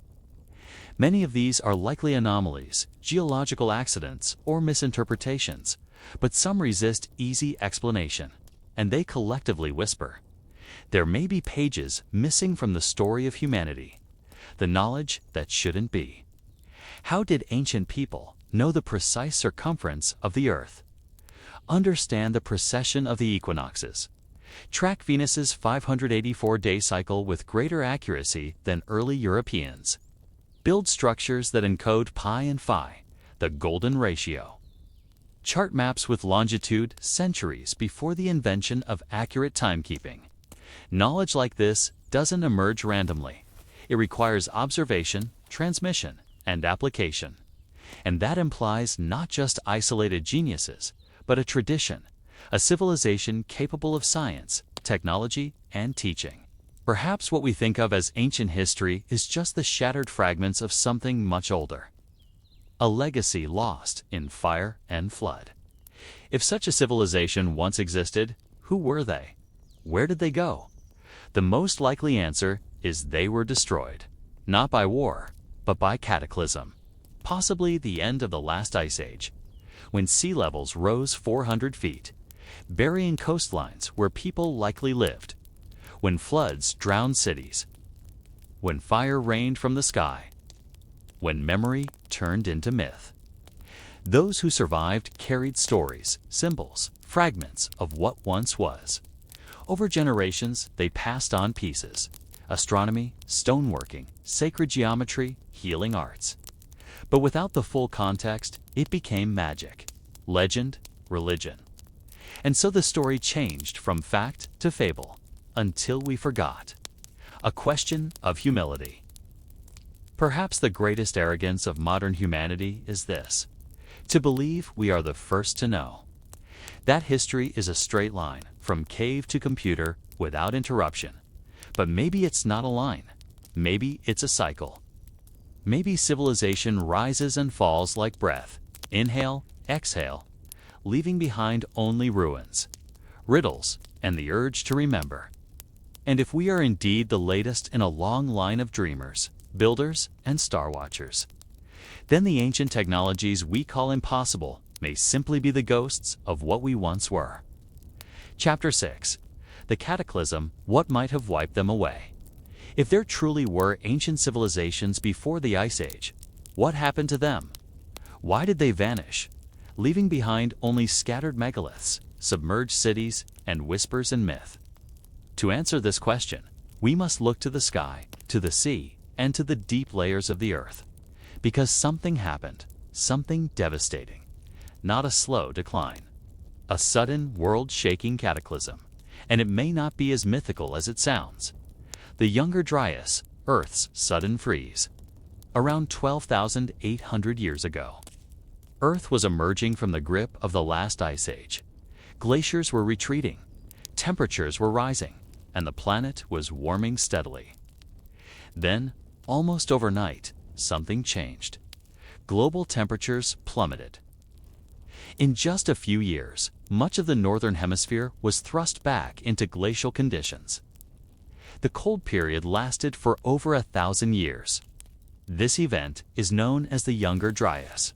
Many of these are likely anomalies, geological accidents, or misinterpretations, but some resist easy explanation, and they collectively whisper. There may be pages missing from the story of humanity, the knowledge that shouldn't be. How did ancient people know the precise circumference of the Earth? Understand the precession of the equinoxes. Track Venus's 584-day cycle with greater accuracy than early Europeans. Build structures that encode pi and phi, the golden ratio. Chart maps with longitude centuries before the invention of accurate timekeeping. Knowledge like this doesn't emerge randomly. It requires observation, transmission, and application. And that implies not just isolated geniuses, but a tradition, a civilization capable of science, technology, and teaching. Perhaps what we think of as ancient history is just the shattered fragments of something much older. A legacy lost in fire and flood. If such a civilization once existed, who were they? Where did they go? The most likely answer is they were destroyed, not by war, but by cataclysm, possibly the end of the last ice age, when sea levels rose 400 feet, burying coastlines where people likely lived, when floods drowned cities, when fire rained from the sky, when memory turned into myth. Those who survived carried stories, symbols, fragments of what once was. Over generations, they passed on pieces: astronomy, stoneworking, sacred geometry, healing arts. But without the full context, it became magic, legend, religion. And so the story changed from fact to fable, until we forgot. A question of humility. Perhaps the greatest arrogance of modern humanity is this: to believe we are the first to know. That history is a straight line, from cave to computer, without interruption. But maybe it's not a line. Maybe it's a cycle. Maybe civilization rises and falls like breath. Inhale, exhale, leaving behind only ruins. riddles, and the urge to remember. And if we are indeed the latest in a long line of dreamers, builders, and star watchers, then the ancient technologies we call impossible may simply be the ghosts of what we once were. Chapter 6. The Cataclysm, What Might Have Wiped Them Away. If there truly were ancient civilizations before the Ice Age, what happened to them? Why did they vanish, leaving behind only scattered megaliths, submerged cities, and whispers and myth? To answer this question, we must look to the sky, to the sea, and to the deep layers of the earth. Because something happened, something devastating. Not a slow decline. A sudden, world-shaking cataclysm. And it may not be as mythical as it sounds. The Younger Dryas, Earth's sudden freeze. Around 12,800 years ago, Earth was emerging from the grip of the last ice age. Glaciers were retreating, temperatures were rising, and the planet was warming steadily. Then, almost overnight, something changed. Global temperatures plummeted. In just a few years, much of the northern hemisphere was thrust back into glacial conditions. The cold period lasted for over 1,000 years. This event is known as the Younger Dryas.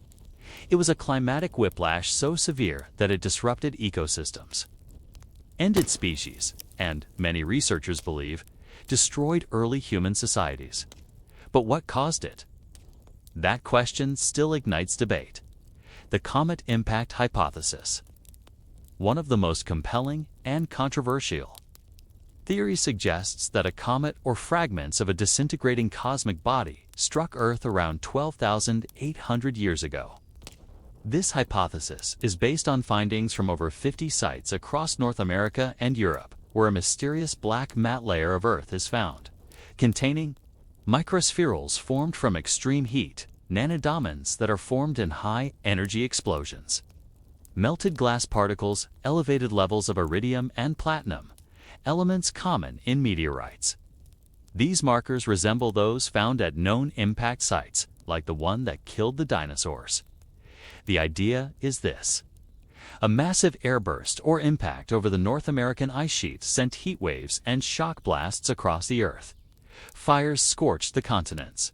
It was a climatic whiplash so severe that it disrupted ecosystems, ended species, and, many researchers believe, destroyed early human societies. But what caused it? That question still ignites debate. The comet impact hypothesis. One of the most compelling and controversial. Theory suggests that a comet or fragments of a disintegrating cosmic body struck Earth around 12,800 years ago. This hypothesis is based on findings from over 50 sites across North America and Europe, where a mysterious black matte layer of Earth is found, containing microspherules formed from extreme heat, nanodiamonds that are formed in high-energy explosions, melted glass particles, elevated levels of iridium and platinum, elements common in meteorites. These markers resemble those found at known impact sites, like the one that killed the dinosaurs. The idea is this. A massive airburst or impact over the North American ice sheet sent heat waves and shock blasts across the Earth. Fires scorched the continents.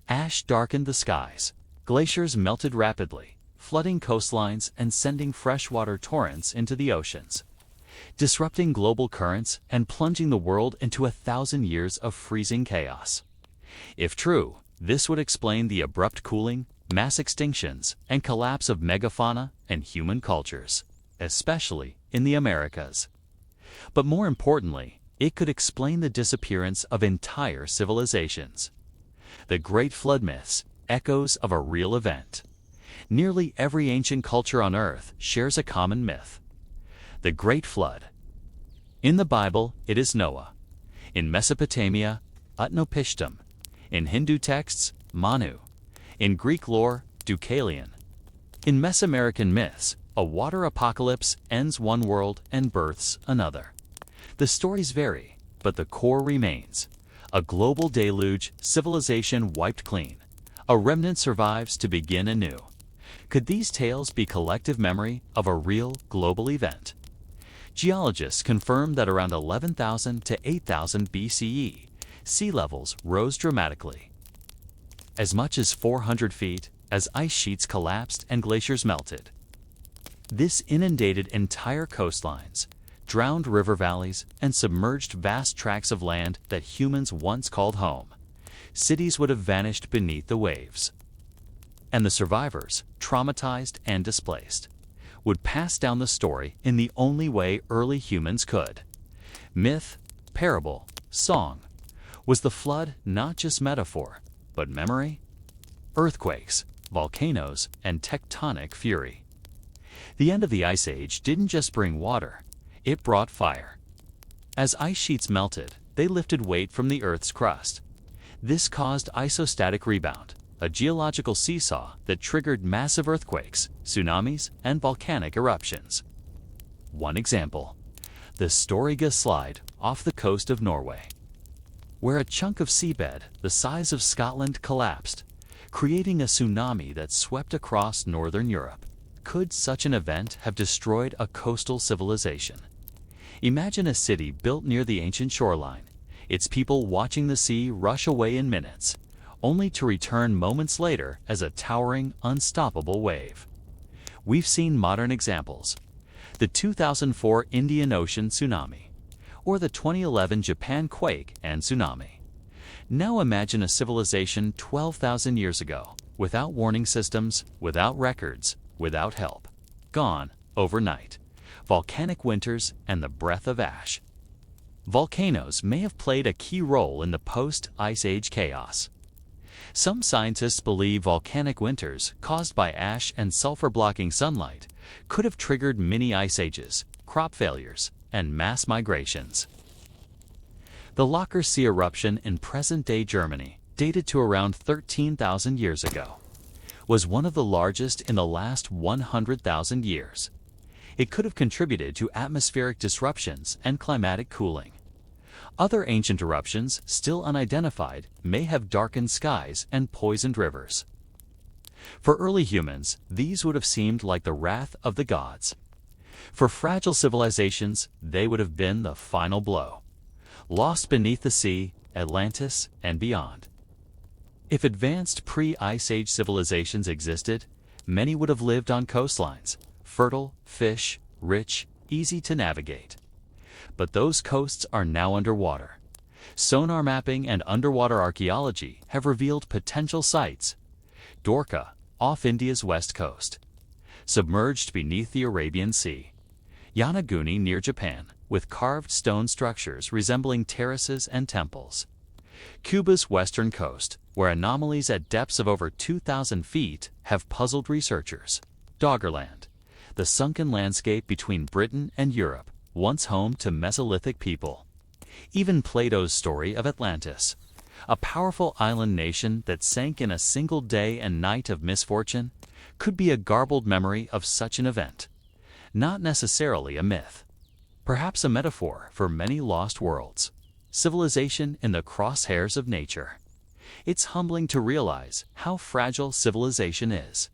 Ash darkened the skies. Glaciers melted rapidly, flooding coastlines and sending freshwater torrents into the oceans, disrupting global currents and plunging the world into 1,000 years of freezing chaos. If true, this would explain the abrupt cooling, mass extinctions, and collapse of megafauna and human cultures, especially in the Americas. But more importantly, it could explain the disappearance of entire civilizations. The Great Flood myths, echoes of a real event. Nearly every ancient culture on Earth shares a common myth. The Great Flood. In the Bible, it is Noah. In Mesopotamia, Utnapishtim. In Hindu texts, Manu. In Greek lore, Deucalion. In Mesoamerican myths, a water apocalypse ends one world and births another. The stories vary, but the core remains. A global deluge, civilization wiped clean. A remnant survives to begin anew. Could these tales be collective memory of a real global event? Geologists confirm that around 11,000 to 8,000 BCE, sea levels rose dramatically. As much as 400 feet, as ice sheets collapsed and glaciers melted. This inundated entire coastlines, drowned river valleys, and submerged vast tracts of land that humans once called home. Cities would have vanished beneath the waves. And the survivors, traumatized and displaced, would pass down the story in the only way early humans could. Myth, parable, song. Was the flood not just metaphor, but memory? Earthquakes, volcanoes, and tectonic fury. The end of the Ice Age didn't just bring water, it brought fire. As ice sheets melted, they lifted weight from the Earth's crust. This caused isostatic rebound, a geological seesaw that triggered massive earthquakes, tsunamis, and volcanic eruptions. One example, the Storega Slide off the coast of Norway, where a chunk of seabed the size of Scotland collapsed, creating a tsunami that swept across northern Europe. Could such an event have destroyed a coastal civilization? Imagine a city built near the ancient shoreline, its people watching the sea rush away in minutes, only to return moments later as a towering, unstoppable wave. We've seen modern examples: the 2004 Indian Ocean tsunami, or the 2011 Japan quake and tsunami. Now imagine a civilization 12,000 years ago, without warning systems, without records, without help. Gone overnight. Volcanic winters and the breath of ash. Volcanoes may have played a key role in the post-Ice Age chaos. Some scientists believe volcanic winters, caused by ash and sulfur-blocking sunlight, could have triggered mini ice ages, crop failures, and mass migrations. The Locher Sea eruption in present-day Germany, dated to around 13,000 years ago, was one of the largest in the last 100,000 years. It could have contributed to atmospheric disruptions and climatic cooling. Other ancient eruptions, still unidentified, may have darkened skies and poisoned rivers. For early humans, these would have seemed like the wrath of the gods. For fragile civilizations, they would have been the final blow. Lost beneath the sea, Atlantis, and beyond. If advanced pre-Ice Age civilizations existed, many would have lived on coastlines, fertile, fish, rich, easy to navigate. But those coasts are now underwater. Sonar mapping and underwater archaeology have revealed potential sites. Dorka, off India's west coast. Submerged beneath the Arabian Sea. Yanaguni near Japan, with carved stone structures resembling terraces and temples. Cuba's western coast, where anomalies at depths of over 2,000 feet have puzzled researchers. Doggerland, the sunken landscape between Britain and Europe, once home to Mesolithic people. Even Plato's story of Atlantis, a powerful island nation that sank in a single day and night of misfortune, could be a garbled memory of such an event. Not necessarily a myth. Perhaps a metaphor for many lost worlds. Civilization in the crosshairs of nature. It's humbling to realize how fragile civilization is.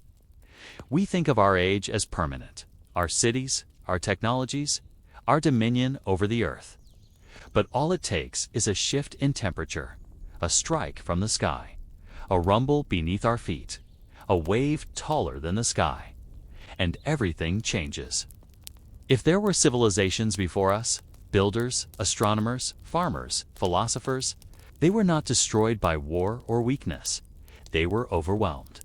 We think of our age as permanent, our cities, our technologies, our dominion over the earth. But all it takes is a shift in temperature, a strike from the sky, a rumble beneath our feet, a wave taller than the sky, and everything changes. If there were civilizations before us, builders, astronomers, farmers, philosophers, they were not destroyed by war or weakness. They were overwhelmed.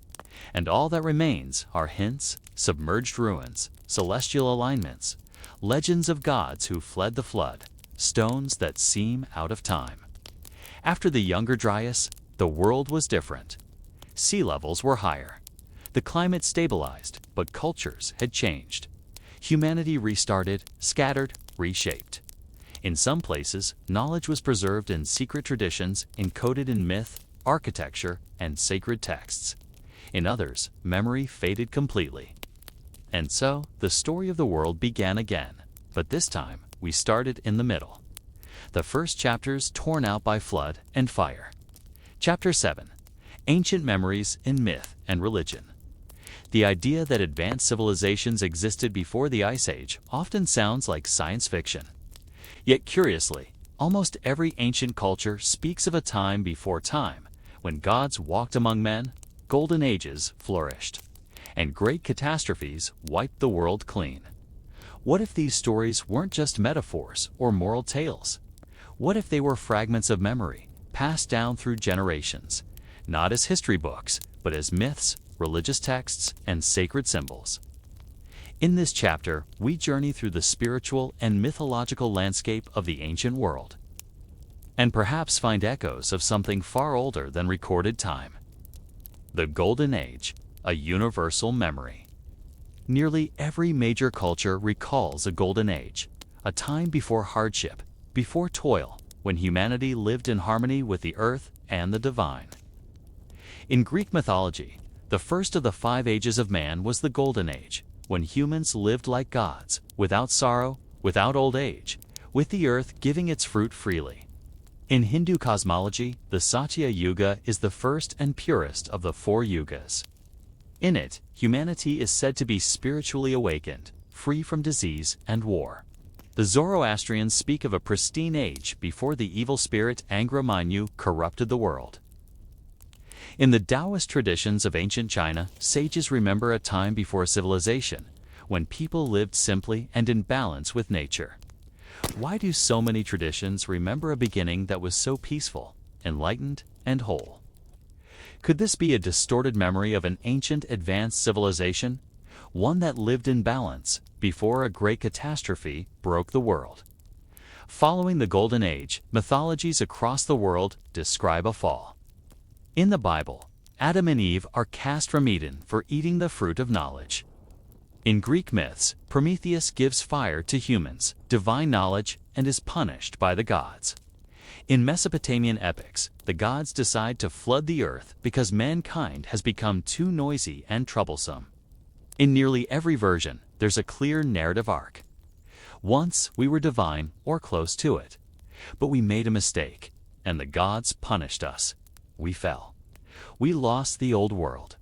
And all that remains are hints, submerged ruins, celestial alignments, legends of gods who fled the flood, stones that seem out of time. After the Younger Dryas, the world was different. Sea levels were higher. The climate stabilized, but cultures had changed. Humanity restarted, scattered, reshaped. In some places, knowledge was preserved in secret traditions encoded in myth, architecture, and sacred texts. In others, memory faded completely. And so, the story of the world began again, but this time, we started in the middle. The first chapters torn out by flood and fire. Chapter 7. Ancient Memories in Myth and Religion. The idea that advanced civilizations existed before the Ice Age often sounds like science fiction. Yet curiously, almost every ancient culture speaks of a time before time, when gods walked among men, golden ages flourished, and great catastrophes wiped the world clean. What if these stories weren't just metaphors or moral tales? What if they were fragments of memory, passed down through generations, not as history books, but as myths, religious texts, and sacred symbols? In this chapter, we journey through the spiritual and mythological landscape of the ancient world, and perhaps find echoes of something far older than recorded time. The Golden Age, a universal memory. Nearly every major culture recalls a golden age, a time before hardship, before toil, when humanity lived in harmony with the earth and the divine. In Greek mythology, the first of the 5 ages of man was the Golden Age, when humans lived like gods, without sorrow, without old age, with the earth giving its fruit freely. In Hindu cosmology, the Satya Yuga is the first and purest of the 4 yugas. In it, humanity is said to be spiritually awakened, free from disease and war. The Zoroastrians speak of a pristine age before the evil spirit Angra Mainyu corrupted the world. In the Taoist traditions of ancient China, sages remember a time before civilization, when people lived simply and in balance with nature. Why do so many traditions remember a beginning that was so peaceful, enlightened, and whole? Could this be a distorted memory of an ancient advanced civilization, one that lived in balance before a great catastrophe broke the world? Following the Golden Age, mythologies across the world describe a fall. In the Bible, Adam and Eve are cast from Eden for eating the fruit of knowledge. In Greek myths, Prometheus gives fire to humans, divine knowledge, and is punished by the gods. In Mesopotamian epics, the gods decide to flood the earth because mankind has become too noisy and troublesome. In nearly every version, there's a clear narrative arc. Once we were divine or close to it, but we made a mistake, and the gods punished us. We fell. We lost the old world.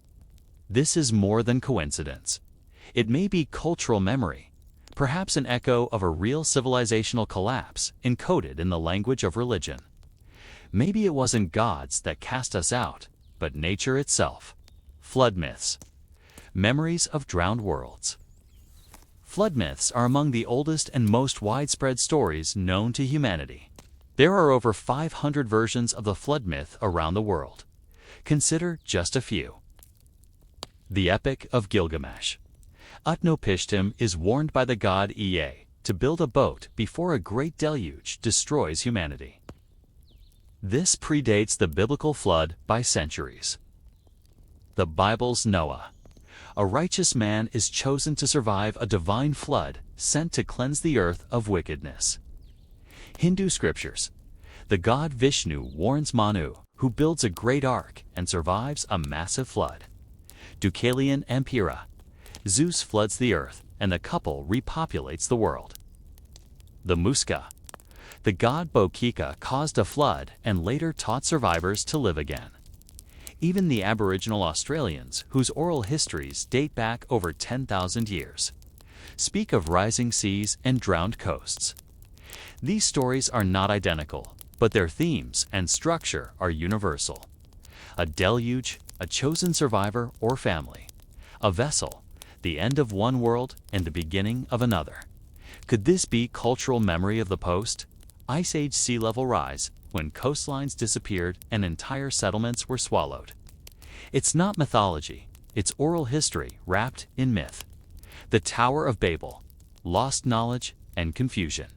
This is more than coincidence. It may be cultural memory, perhaps an echo of a real civilizational collapse encoded in the language of religion. Maybe it wasn't gods that cast us out, but nature itself. Flood myths. Memories of drowned worlds. Flood myths are among the oldest and most widespread stories known to humanity. There are over 500 versions of the flood myth around the world. Consider just a few. The Epic of Gilgamesh. Utnapishtim is warned by the god Ea to build a boat before a great deluge destroys humanity. This predates the biblical flood by centuries. The Bible's Noah. A righteous man is chosen to survive a divine flood sent to cleanse the earth of wickedness. Hindu scriptures. The god Vishnu warns Manu, who builds a great ark and survives a massive flood. Deucalion and Pyrrha. Zeus floods the earth, and the couple repopulates the world. The Muska. The god Bokika caused a flood and later taught survivors to live again. Even the Aboriginal Australians, whose oral histories date back over 10,000 years, speak of rising seas and drowned coasts. These stories are not identical, but their themes and structure are universal. A deluge, a chosen survivor or family. A vessel, the end of one world and the beginning of another. Could this be cultural memory of the post? Ice Age sea level rise, when coastlines disappeared and entire settlements were swallowed. It's not mythology, it's oral history wrapped in myth. The Tower of Babel, lost knowledge and confusion.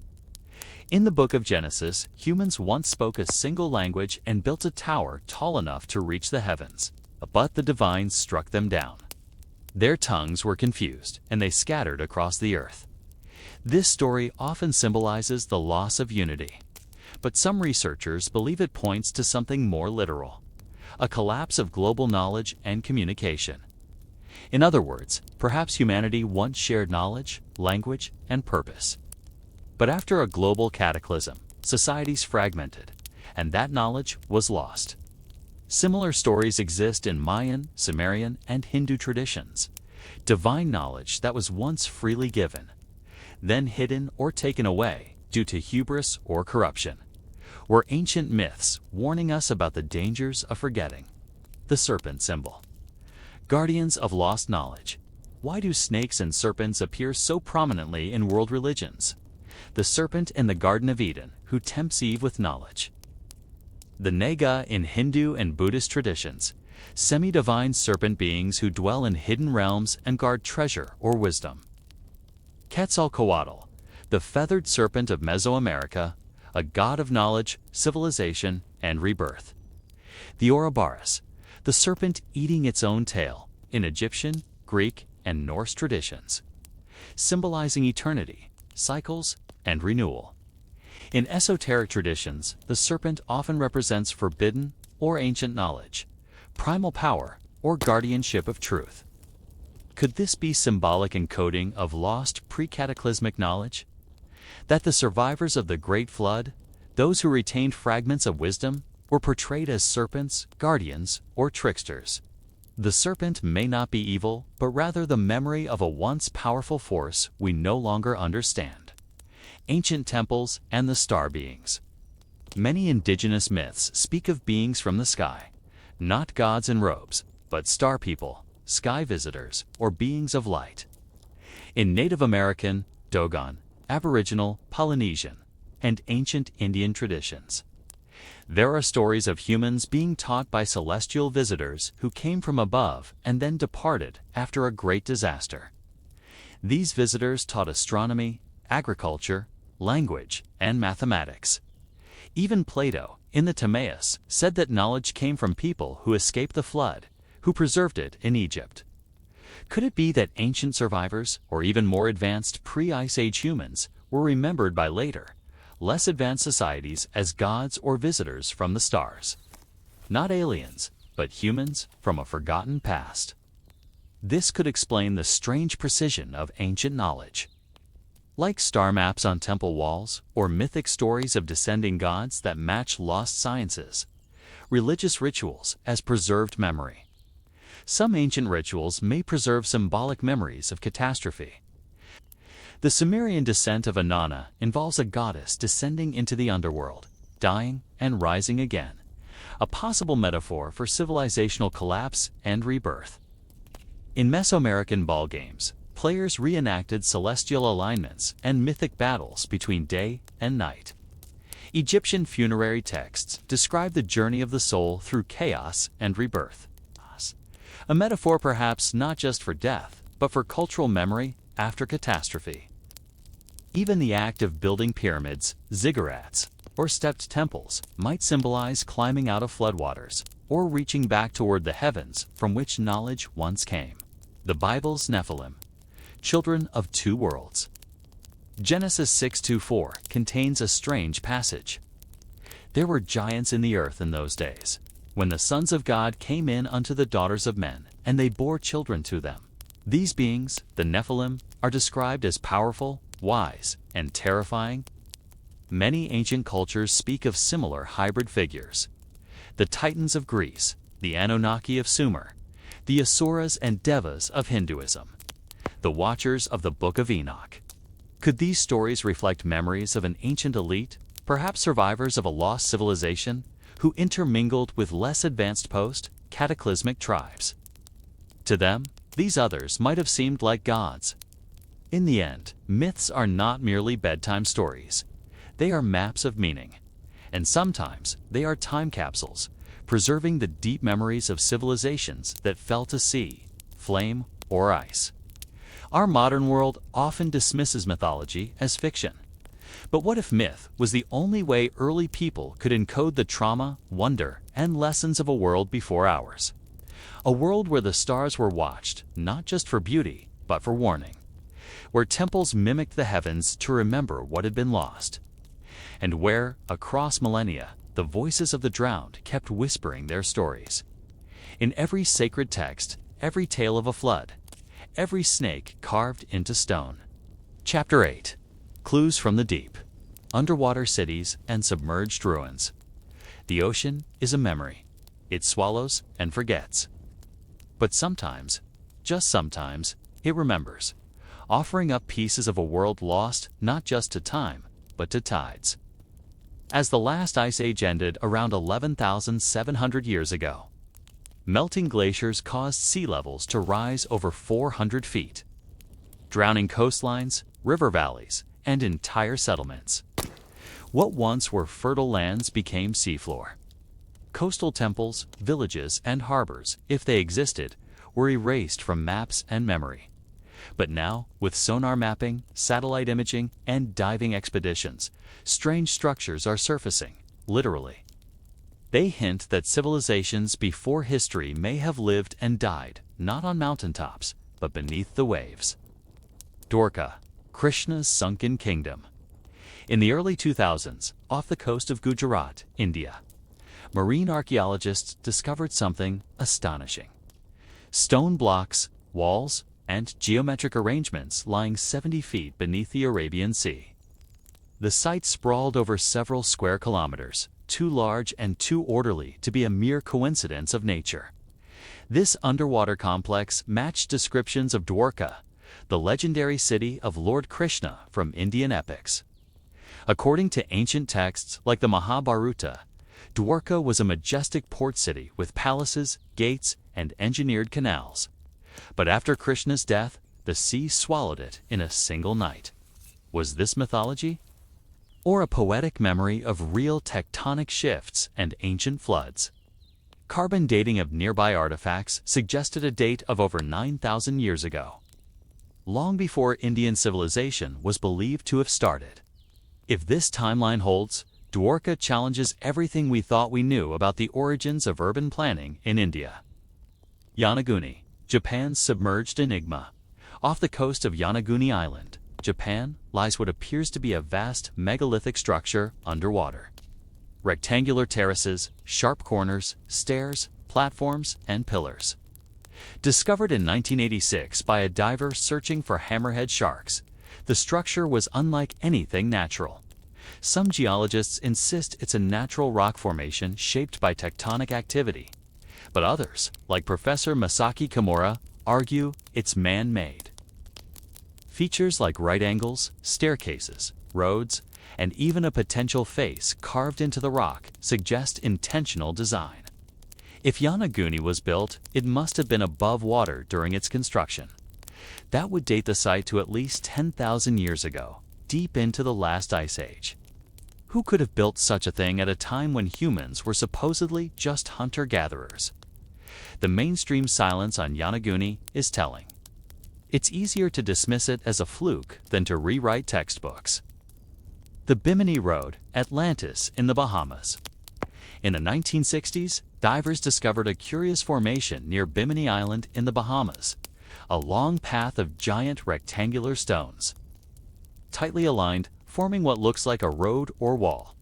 In the book of Genesis, humans once spoke a single language and built a tower tall enough to reach the heavens, but the divines struck them down. Their tongues were confused, and they scattered across the earth. This story often symbolizes the loss of unity, but some researchers believe it points to something more literal, a collapse of global knowledge and communication. In other words, perhaps humanity once shared knowledge, language, and purpose. But after a global cataclysm, societies fragmented, and that knowledge was lost. Similar stories exist in Mayan, Sumerian, and Hindu traditions. Divine knowledge that was once freely given, then hidden or taken away due to hubris or corruption, were ancient myths warning us about the dangers of forgetting. The serpent symbol. Guardians of lost knowledge. Why do snakes and serpents appear so prominently in world religions? The serpent in the Garden of Eden, who tempts Eve with knowledge. The Naga in Hindu and Buddhist traditions, semi-divine serpent beings who dwell in hidden realms and guard treasure or wisdom. Quetzalcoatl, the feathered serpent of Mesoamerica, a god of knowledge, civilization, and rebirth. The Ouroboros, the serpent eating its own tail, in Egyptian, Greek, and Norse traditions, symbolizing eternity, cycles, and renewal. In esoteric traditions, the serpent often represents forbidden or ancient knowledge, primal power, or guardianship of truth. Could this be symbolic encoding of lost pre-cataclysmic knowledge? That the survivors of the Great Flood, those who retained fragments of wisdom, were portrayed as serpents, guardians, or tricksters. The serpent may not be evil, but rather the memory of a once powerful force we no longer understand. ancient temples, and the star beings. Many indigenous myths speak of beings from the sky, not gods in robes, but star people, sky visitors, or beings of light. In Native American, Dogon, Aboriginal, Polynesian, and ancient Indian traditions, there are stories of humans being taught by celestial visitors who came from above and then departed after a great disaster. These visitors taught astronomy, agriculture, language, and mathematics. Even Plato, in the Timaeus, said that knowledge came from people who escaped the flood, who preserved it in Egypt. Could it be that ancient survivors, or even more advanced pre-Ice Age humans, were remembered by later, less advanced societies as gods or visitors from the stars? Not aliens, but humans from a forgotten past. This could explain the strange precision of ancient knowledge. Like star maps on temple walls, or mythic stories of descending gods that match lost sciences, religious rituals as preserved memory. Some ancient rituals may preserve symbolic memories of catastrophe. The Sumerian descent of Inanna involves a goddess descending into the underworld, dying and rising again, a possible metaphor for civilizational collapse and rebirth. In Mesoamerican ball games, players reenacted celestial alignments and mythic battles between day and night. Egyptian funerary texts describe the journey of the soul through chaos and rebirth, a metaphor perhaps not just for death, but for cultural memory after catastrophe. Even the act of building pyramids, ziggurats, or stepped temples might symbolize climbing out of floodwaters, or reaching back toward the heavens from which knowledge once came. The Bible's Nephilim, children of two worlds. Genesis 6:2-4 contains a strange passage. There were giants in the earth in those days, when the sons of God came in unto the daughters of men, and they bore children to them. These beings, the Nephilim, are described as powerful, wise, and terrifying. Many ancient cultures speak of similar hybrid figures. The Titans of Greece, the Anunnaki of Sumer, the Asuras and Devas of Hinduism, the Watchers of the Book of Enoch. Could these stories reflect memories of an ancient elite, perhaps survivors of a lost civilization, who intermingled with less advanced post-cataclysmic tribes? To them, these others might have seemed like gods. In the end, myths are not merely bedtime stories. They are maps of meaning. And sometimes they are time capsules, preserving the deep memories of civilizations that fell to sea, flame, or ice. Our modern world often dismisses mythology as fiction. But what if myth was the only way early people could encode the trauma, wonder, and lessons of a world before ours? A world where the stars were watched, not just for beauty, but for warning. Where temples mimicked the heavens to remember what had been lost. And where, across millennia, the voices of the drowned kept whispering their stories. In every sacred text, every tale of a flood, every snake carved into stone. Chapter 8. Clues from the Deep. Underwater cities and submerged ruins. The ocean is a memory. It swallows and forgets. But sometimes, just sometimes, it remembers, offering up pieces of a world lost not just to time, but to tides. As the last ice age ended around 11,700 years ago, melting glaciers caused sea levels to rise over 400 feet, drowning coastlines, river valleys, and entire settlements. What once were fertile lands became seafloor. Coastal temples, villages, and harbors, if they existed, were erased from maps and memory. But now, with sonar mapping, satellite imaging, and diving expeditions, strange structures are surfacing, literally. They hint that civilizations before history may have lived and died, not on mountaintops, but beneath the waves. Dwarka, Krishna's sunken kingdom. In the early 2000s, off the coast of Gujarat, India, marine archaeologists discovered something astonishing. Stone blocks, walls, and geometric arrangements lying 70 feet beneath the Arabian Sea. The site sprawled over several square kilometers, too large and too orderly to be a mere coincidence of nature. This underwater complex matched descriptions of Dwarka, the legendary city of Lord Krishna from Indian epics. According to ancient texts like the Mahabharata, Dwarka was a majestic port city with palaces, gates, and engineered canals. But after Krishna's death, the sea swallowed it in a single night. Was this mythology? Or a poetic memory of real tectonic shifts and ancient floods? Carbon dating of nearby artifacts suggested a date of over 9,000 years ago, long before Indian civilization was believed to have started. If this timeline holds, Dwarka challenges everything we thought we knew about the origins of urban planning in India. Yonaguni, Japan's submerged enigma. Off the coast of Yonaguni Island, Japan, lies what appears to be a vast megalithic structure underwater. Rectangular terraces, sharp corners, stairs, platforms, and pillars. Discovered in 1986 by a diver searching for hammerhead sharks, the structure was unlike anything natural. Some geologists insist it's a natural rock formation shaped by tectonic activity, but others, like Professor Masaki Kimura, argue it's man-made. Features like right angles, staircases, roads, and even a potential face carved into the rock suggest intentional design. If Yonaguni was built, it must have been above water during its construction. That would date the site to at least 10,000 years ago, deep into the last ice age. Who could have built such a thing at a time when humans were supposedly just hunter-gatherers? The mainstream silence on Yonaguni is telling. It's easier to dismiss it as a fluke than to rewrite textbooks. The Bimini Road, Atlantis in the Bahamas. In the 1960s, divers discovered a curious formation near Bimini Island in the Bahamas, a long path of giant rectangular stones, tightly aligned, forming what looks like a road or wall.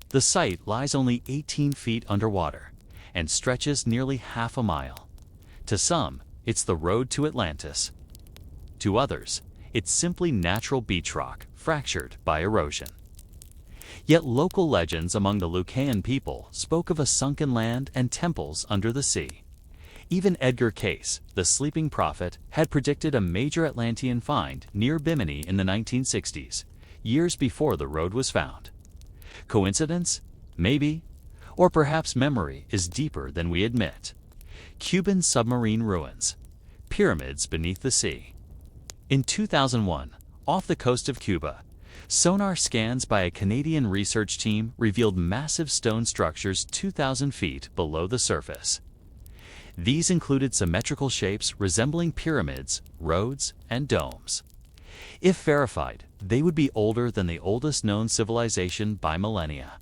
The site lies only 18 feet underwater and stretches nearly half a mile. To some, it's the road to Atlantis. To others, it's simply natural beach rock fractured by erosion. Yet local legends among the Lucayan people spoke of a sunken land and temples under the sea. Even Edgar Cayce, the sleeping prophet, had predicted a major Atlantean find near Bimini in the 1960s, years before the road was found. Coincidence? Maybe. Or perhaps memory is deeper than we admit. Cuban submarine ruins. Pyramids beneath the sea. In 2001, off the coast of Cuba, sonar scans by a Canadian research team revealed massive stone structures 2,000 feet below the surface. These included symmetrical shapes resembling pyramids, roads, and domes. If verified, they would be older than the oldest known civilization by millennia.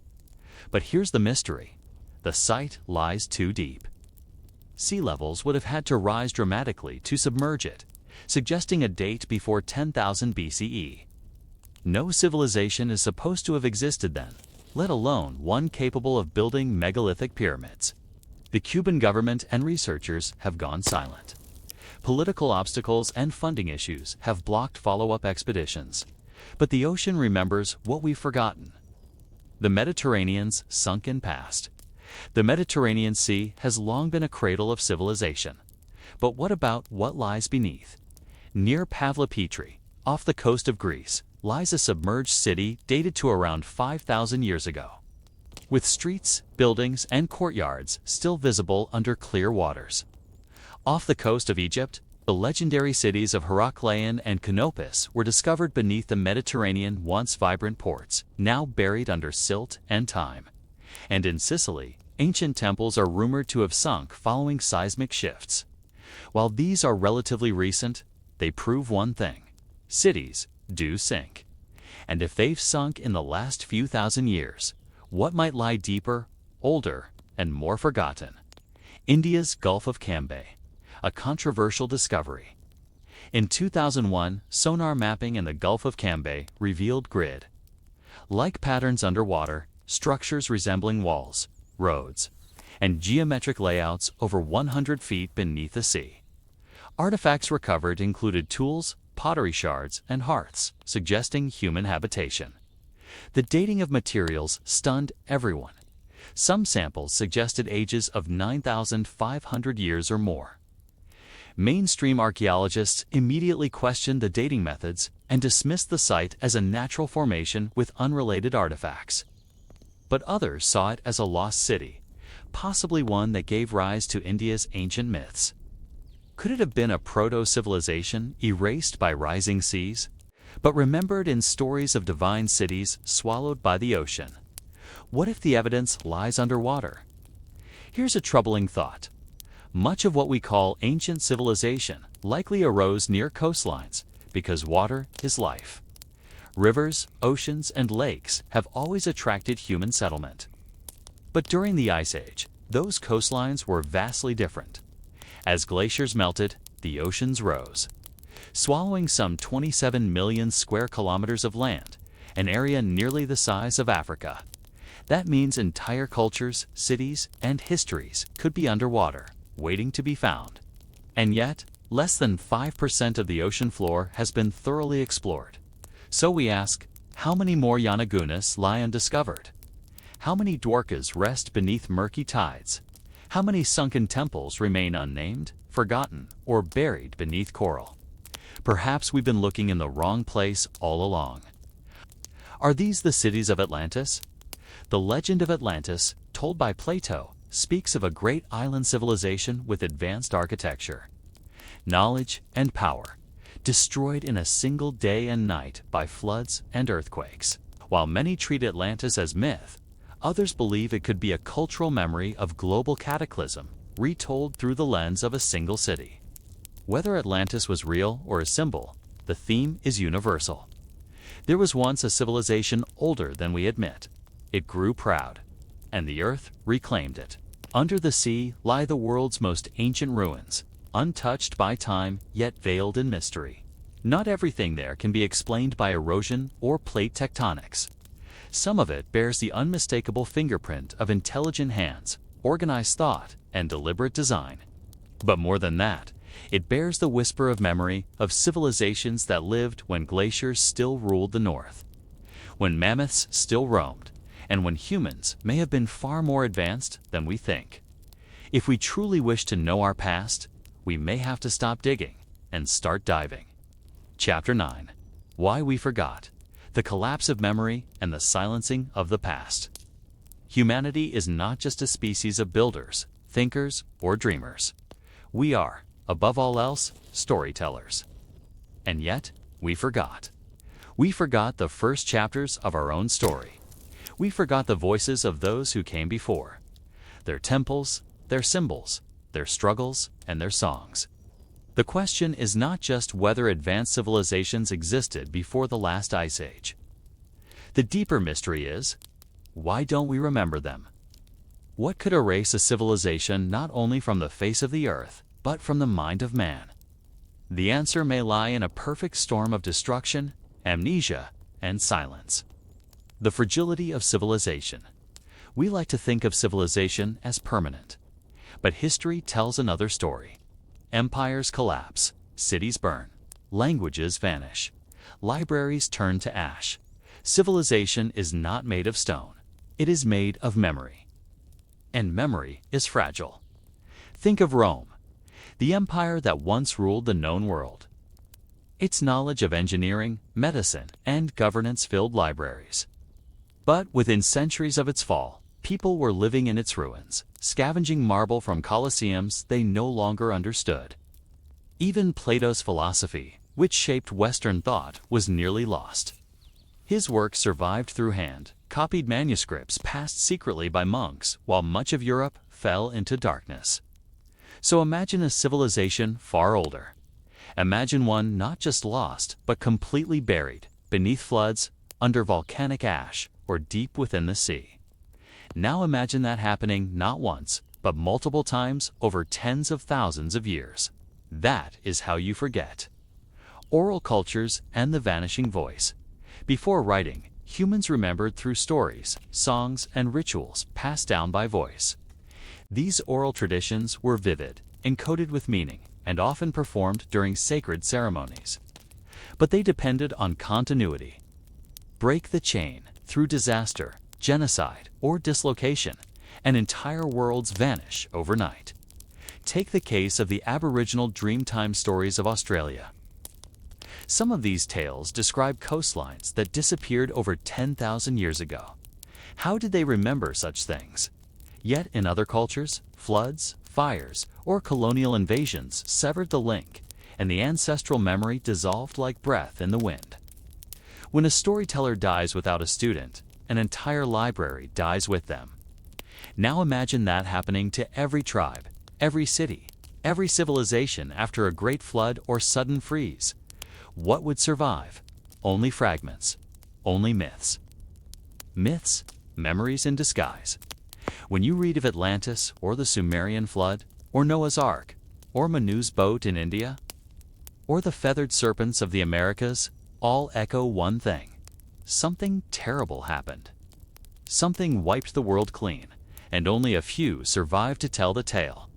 But here's the mystery. The site lies too deep. Sea levels would have had to rise dramatically to submerge it, suggesting a date before 10,000 BCE. No civilization is supposed to have existed then, let alone one capable of building megalithic pyramids. The Cuban government and researchers have gone silent. Political obstacles and funding issues have blocked follow-up expeditions. But the ocean remembers what we've forgotten. The Mediterranean's sunken past. The Mediterranean Sea has long been a cradle of civilization. But what about what lies beneath? Near Pavlopetri, off the coast of Greece, lies a submerged city dated to around 5,000 years ago, with streets, buildings, and courtyards still visible under clear waters. Off the coast of Egypt, the legendary cities of Heracleion and Canopus were discovered beneath the Mediterranean once vibrant ports, now buried under silt and time. And in Sicily, ancient temples are rumored to have sunk following seismic shifts. While these are relatively recent, they prove one thing: cities do sink. And if they've sunk in the last few thousand years, what might lie deeper, older, and more forgotten? India's Gulf of Cambay, a controversial discovery. In 2001, sonar mapping in the Gulf of Cambay revealed grid-like patterns underwater, structures resembling walls, roads, and geometric layouts over 100 feet beneath the sea. Artifacts recovered included tools, pottery shards, and hearths, suggesting human habitation. The dating of materials stunned everyone. Some samples suggested ages of 9,500 years or more. Mainstream archaeologists immediately questioned the dating methods and dismissed the site as a natural formation with unrelated artifacts. But others saw it as a lost city, possibly one that gave rise to India's ancient myths. Could it have been a proto-civilization erased by rising seas, but remembered in stories of divine cities swallowed by the ocean? What if the evidence lies underwater? Here's a troubling thought. Much of what we call ancient civilization likely arose near coastlines because water is life. Rivers, oceans, and lakes have always attracted human settlement. But during the Ice Age, those coastlines were vastly different. As glaciers melted, the oceans rose, swallowing some 27 million square kilometers of land, an area nearly the size of Africa. That means entire cultures, cities, and histories could be underwater, waiting to be found. And yet, less than 5% of the ocean floor has been thoroughly explored. So we ask, how many more Yanagunas lie undiscovered? How many Dwarkas rest beneath murky tides? How many sunken temples remain unnamed, forgotten, or buried beneath coral? Perhaps we've been looking in the wrong place all along. Are these the cities of Atlantis? The legend of Atlantis, told by Plato, speaks of a great island civilization with advanced architecture, knowledge, and power, destroyed in a single day and night by floods and earthquakes. While many treat Atlantis as myth, others believe it could be a cultural memory of global cataclysm, retold through the lens of a single city. Whether Atlantis was real or a symbol, the theme is universal. There was once a civilization older than we admit. It grew proud, and the earth reclaimed it. Under the sea lie the world's most ancient ruins, untouched by time yet veiled in mystery. Not everything there can be explained by erosion or plate tectonics. Some of it bears the unmistakable fingerprint of intelligent hands, organized thought, and deliberate design. But more than that, it bears the whisper of memory of civilizations that lived when glaciers still ruled the north, when mammoths still roamed, and when humans may have been far more advanced than we think. If we truly wish to know our past, we may have to stop digging and start diving. Chapter 9. Why We Forgot. The collapse of memory and the silencing of the past. Humanity is not just a species of builders, thinkers, or dreamers. We are, above all else, storytellers. And yet, we forgot. We forgot the first chapters of our own story. We forgot the voices of those who came before, their temples, their symbols, their struggles, and their songs. The question is not just whether advanced civilizations existed before the last ice age. The deeper mystery is, why don't we remember them? What could erase a civilization not only from the face of the earth, but from the mind of man? The answer may lie in a perfect storm of destruction, amnesia, and silence. The fragility of civilization. We like to think of civilization as permanent, but history tells another story. Empires collapse, cities burn, languages vanish, libraries turn to ash. Civilization is not made of stone. It is made of memory. And memory is fragile. Think of Rome, the empire that once ruled the known world. Its knowledge of engineering, medicine, and governance filled libraries. But within centuries of its fall, people were living in its ruins, scavenging marble from colosseums they no longer understood. Even Plato's philosophy, which shaped Western thought, was nearly lost. His work survived through hand-copied manuscripts passed secretly by monks while much of Europe fell into darkness. So imagine a civilization far older. Imagine one not just lost, but completely buried, beneath floods, under volcanic ash, or deep within the sea. Now imagine that happening not once, but multiple times over tens of thousands of years. That is how you forget. Oral cultures and the vanishing voice. Before writing, humans remembered through stories, songs, and rituals passed down by voice. These oral traditions were vivid, encoded with meaning, and often performed during sacred ceremonies. But they depended on continuity. Break the chain through disaster, genocide, or dislocation, and entire worlds vanish overnight. Take the case of the Aboriginal Dreamtime stories of Australia. Some of these tales describe coastlines that disappeared over 10,000 years ago. How did they remember such things? Yet in other cultures, floods, fires, or colonial invasions severed the link, and the ancestral memory dissolved like breath in the wind. When a storyteller dies without a student, an entire library dies with them. Now imagine that happening to every tribe, every city, every civilization after a great flood or sudden freeze. What would survive? Only fragments, only myths. Myths, memories in disguise. When you read of Atlantis or the Sumerian flood, or Noah's Ark, or Manu's boat in India, or the feathered serpents of the Americas, all echo one thing. Something terrible happened. Something wiped the world clean, and only a few survived to tell the tale.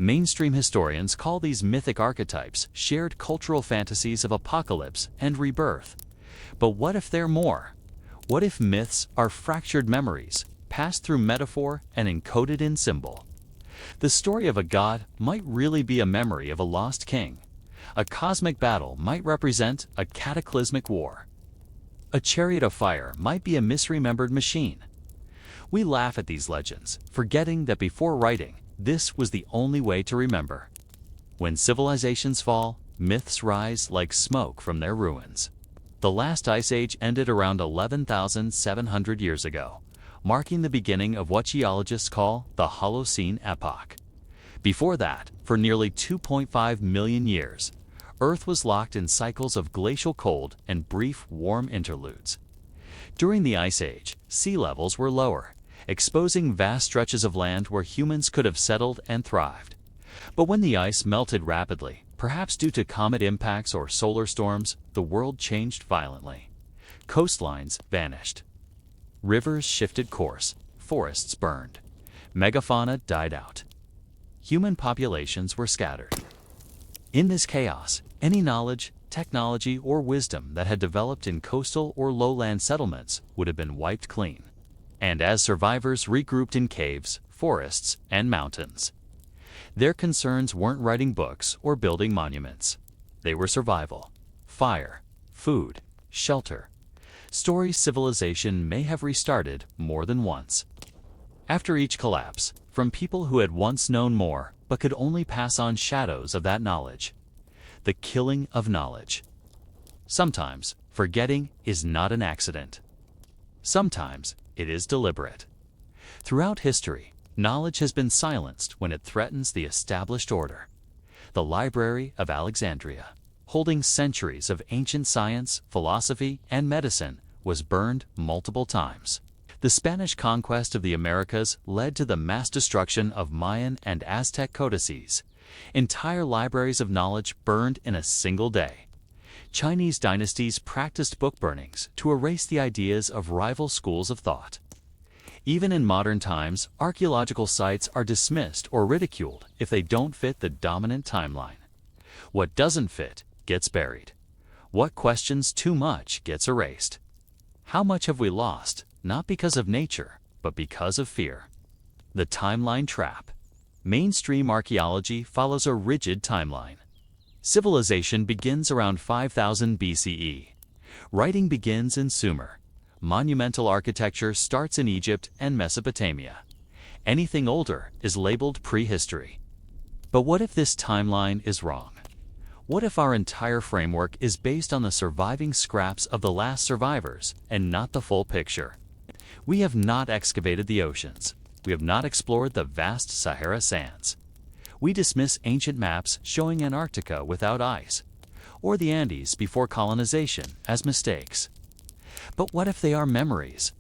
Mainstream historians call these mythic archetypes shared cultural fantasies of apocalypse and rebirth. But what if they're more? What if myths are fractured memories, passed through metaphor and encoded in symbol? The story of a god might really be a memory of a lost king. A cosmic battle might represent a cataclysmic war. A chariot of fire might be a misremembered machine. We laugh at these legends, forgetting that before writing, this was the only way to remember. When civilizations fall, myths rise like smoke from their ruins. The last ice age ended around 11,700 years ago, marking the beginning of what geologists call the Holocene epoch. Before that, for nearly 2.5 million years, Earth was locked in cycles of glacial cold and brief warm interludes. During the Ice Age, sea levels were lower, exposing vast stretches of land where humans could have settled and thrived. But when the ice melted rapidly, perhaps due to comet impacts or solar storms, the world changed violently. Coastlines vanished. Rivers shifted course, forests burned. Megafauna died out. Human populations were scattered. In this chaos, any knowledge, technology, or wisdom that had developed in coastal or lowland settlements would have been wiped clean. And as survivors regrouped in caves, forests, and mountains, their concerns weren't writing books or building monuments. They were survival, fire, food, shelter. Stories civilization may have restarted more than once. After each collapse, from people who had once known more but could only pass on shadows of that knowledge. The killing of knowledge. Sometimes, forgetting is not an accident. Sometimes, it is deliberate. Throughout history, knowledge has been silenced when it threatens the established order. The Library of Alexandria, holding centuries of ancient science, philosophy, and medicine, was burned multiple times. The Spanish conquest of the Americas led to the mass destruction of Mayan and Aztec codices. Entire libraries of knowledge burned in a single day. Chinese dynasties practiced book burnings to erase the ideas of rival schools of thought. Even in modern times, archaeological sites are dismissed or ridiculed if they don't fit the dominant timeline. What doesn't fit gets buried. What questions too much gets erased. How much have we lost, not because of nature, but because of fear? The timeline trap. Mainstream archaeology follows a rigid timeline. Civilization begins around 5000 BCE. Writing begins in Sumer. Monumental architecture starts in Egypt and Mesopotamia. Anything older is labeled prehistory. But what if this timeline is wrong? What if our entire framework is based on the surviving scraps of the last survivors and not the full picture? We have not excavated the oceans. We have not explored the vast Sahara sands. We dismiss ancient maps showing Antarctica without ice, or the Andes before colonization as mistakes. But what if they are memories?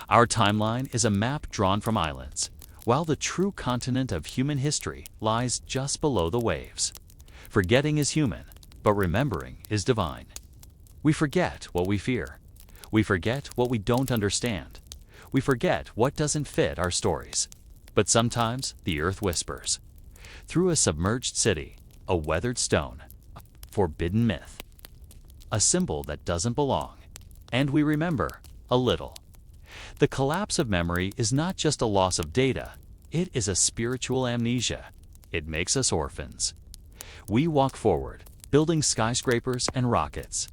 Our timeline is a map drawn from islands, while the true continent of human history lies just below the waves. Forgetting is human, but remembering is divine. We forget what we fear. We forget what we don't understand. We forget what doesn't fit our stories. But sometimes the earth whispers. Through a submerged city, a weathered stone, a forbidden myth, a symbol that doesn't belong, and we remember a little. The collapse of memory is not just a loss of data, it is a spiritual amnesia. it makes us orphans. We walk forward, building skyscrapers and rockets,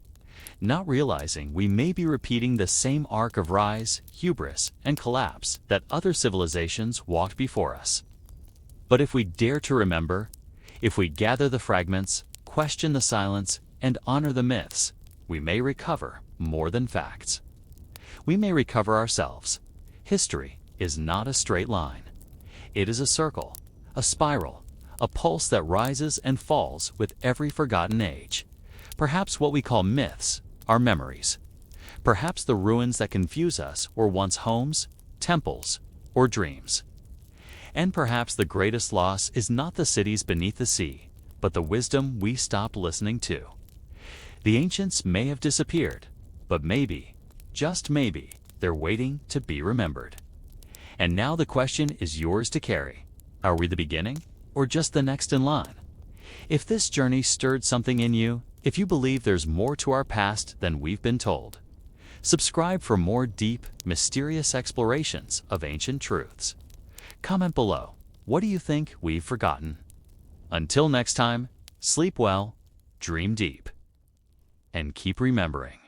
not realizing we may be repeating the same arc of rise, hubris, and collapse that other civilizations walked before us. But if we dare to remember, if we gather the fragments, question the silence, and honor the myths, we may recover more than facts. We may recover ourselves. History is not a straight line. It is a circle, a spiral, a pulse that rises and falls with every forgotten age. Perhaps what we call myths are memories. Perhaps the ruins that confuse us were once homes, temples, or dreams. And perhaps the greatest loss is not the cities beneath the sea, but the wisdom we stopped listening to. The ancients may have disappeared, but maybe, just maybe, they're waiting to be remembered. And now the question is yours to carry. Are we the beginning, or just the next in line? If this journey stirred something in you, if you believe there's more to our past than we've been told, subscribe for more deep, mysterious explorations of ancient truths. Comment below, what do you think we've forgotten? Until next time, sleep well, dream deep, and keep remembering.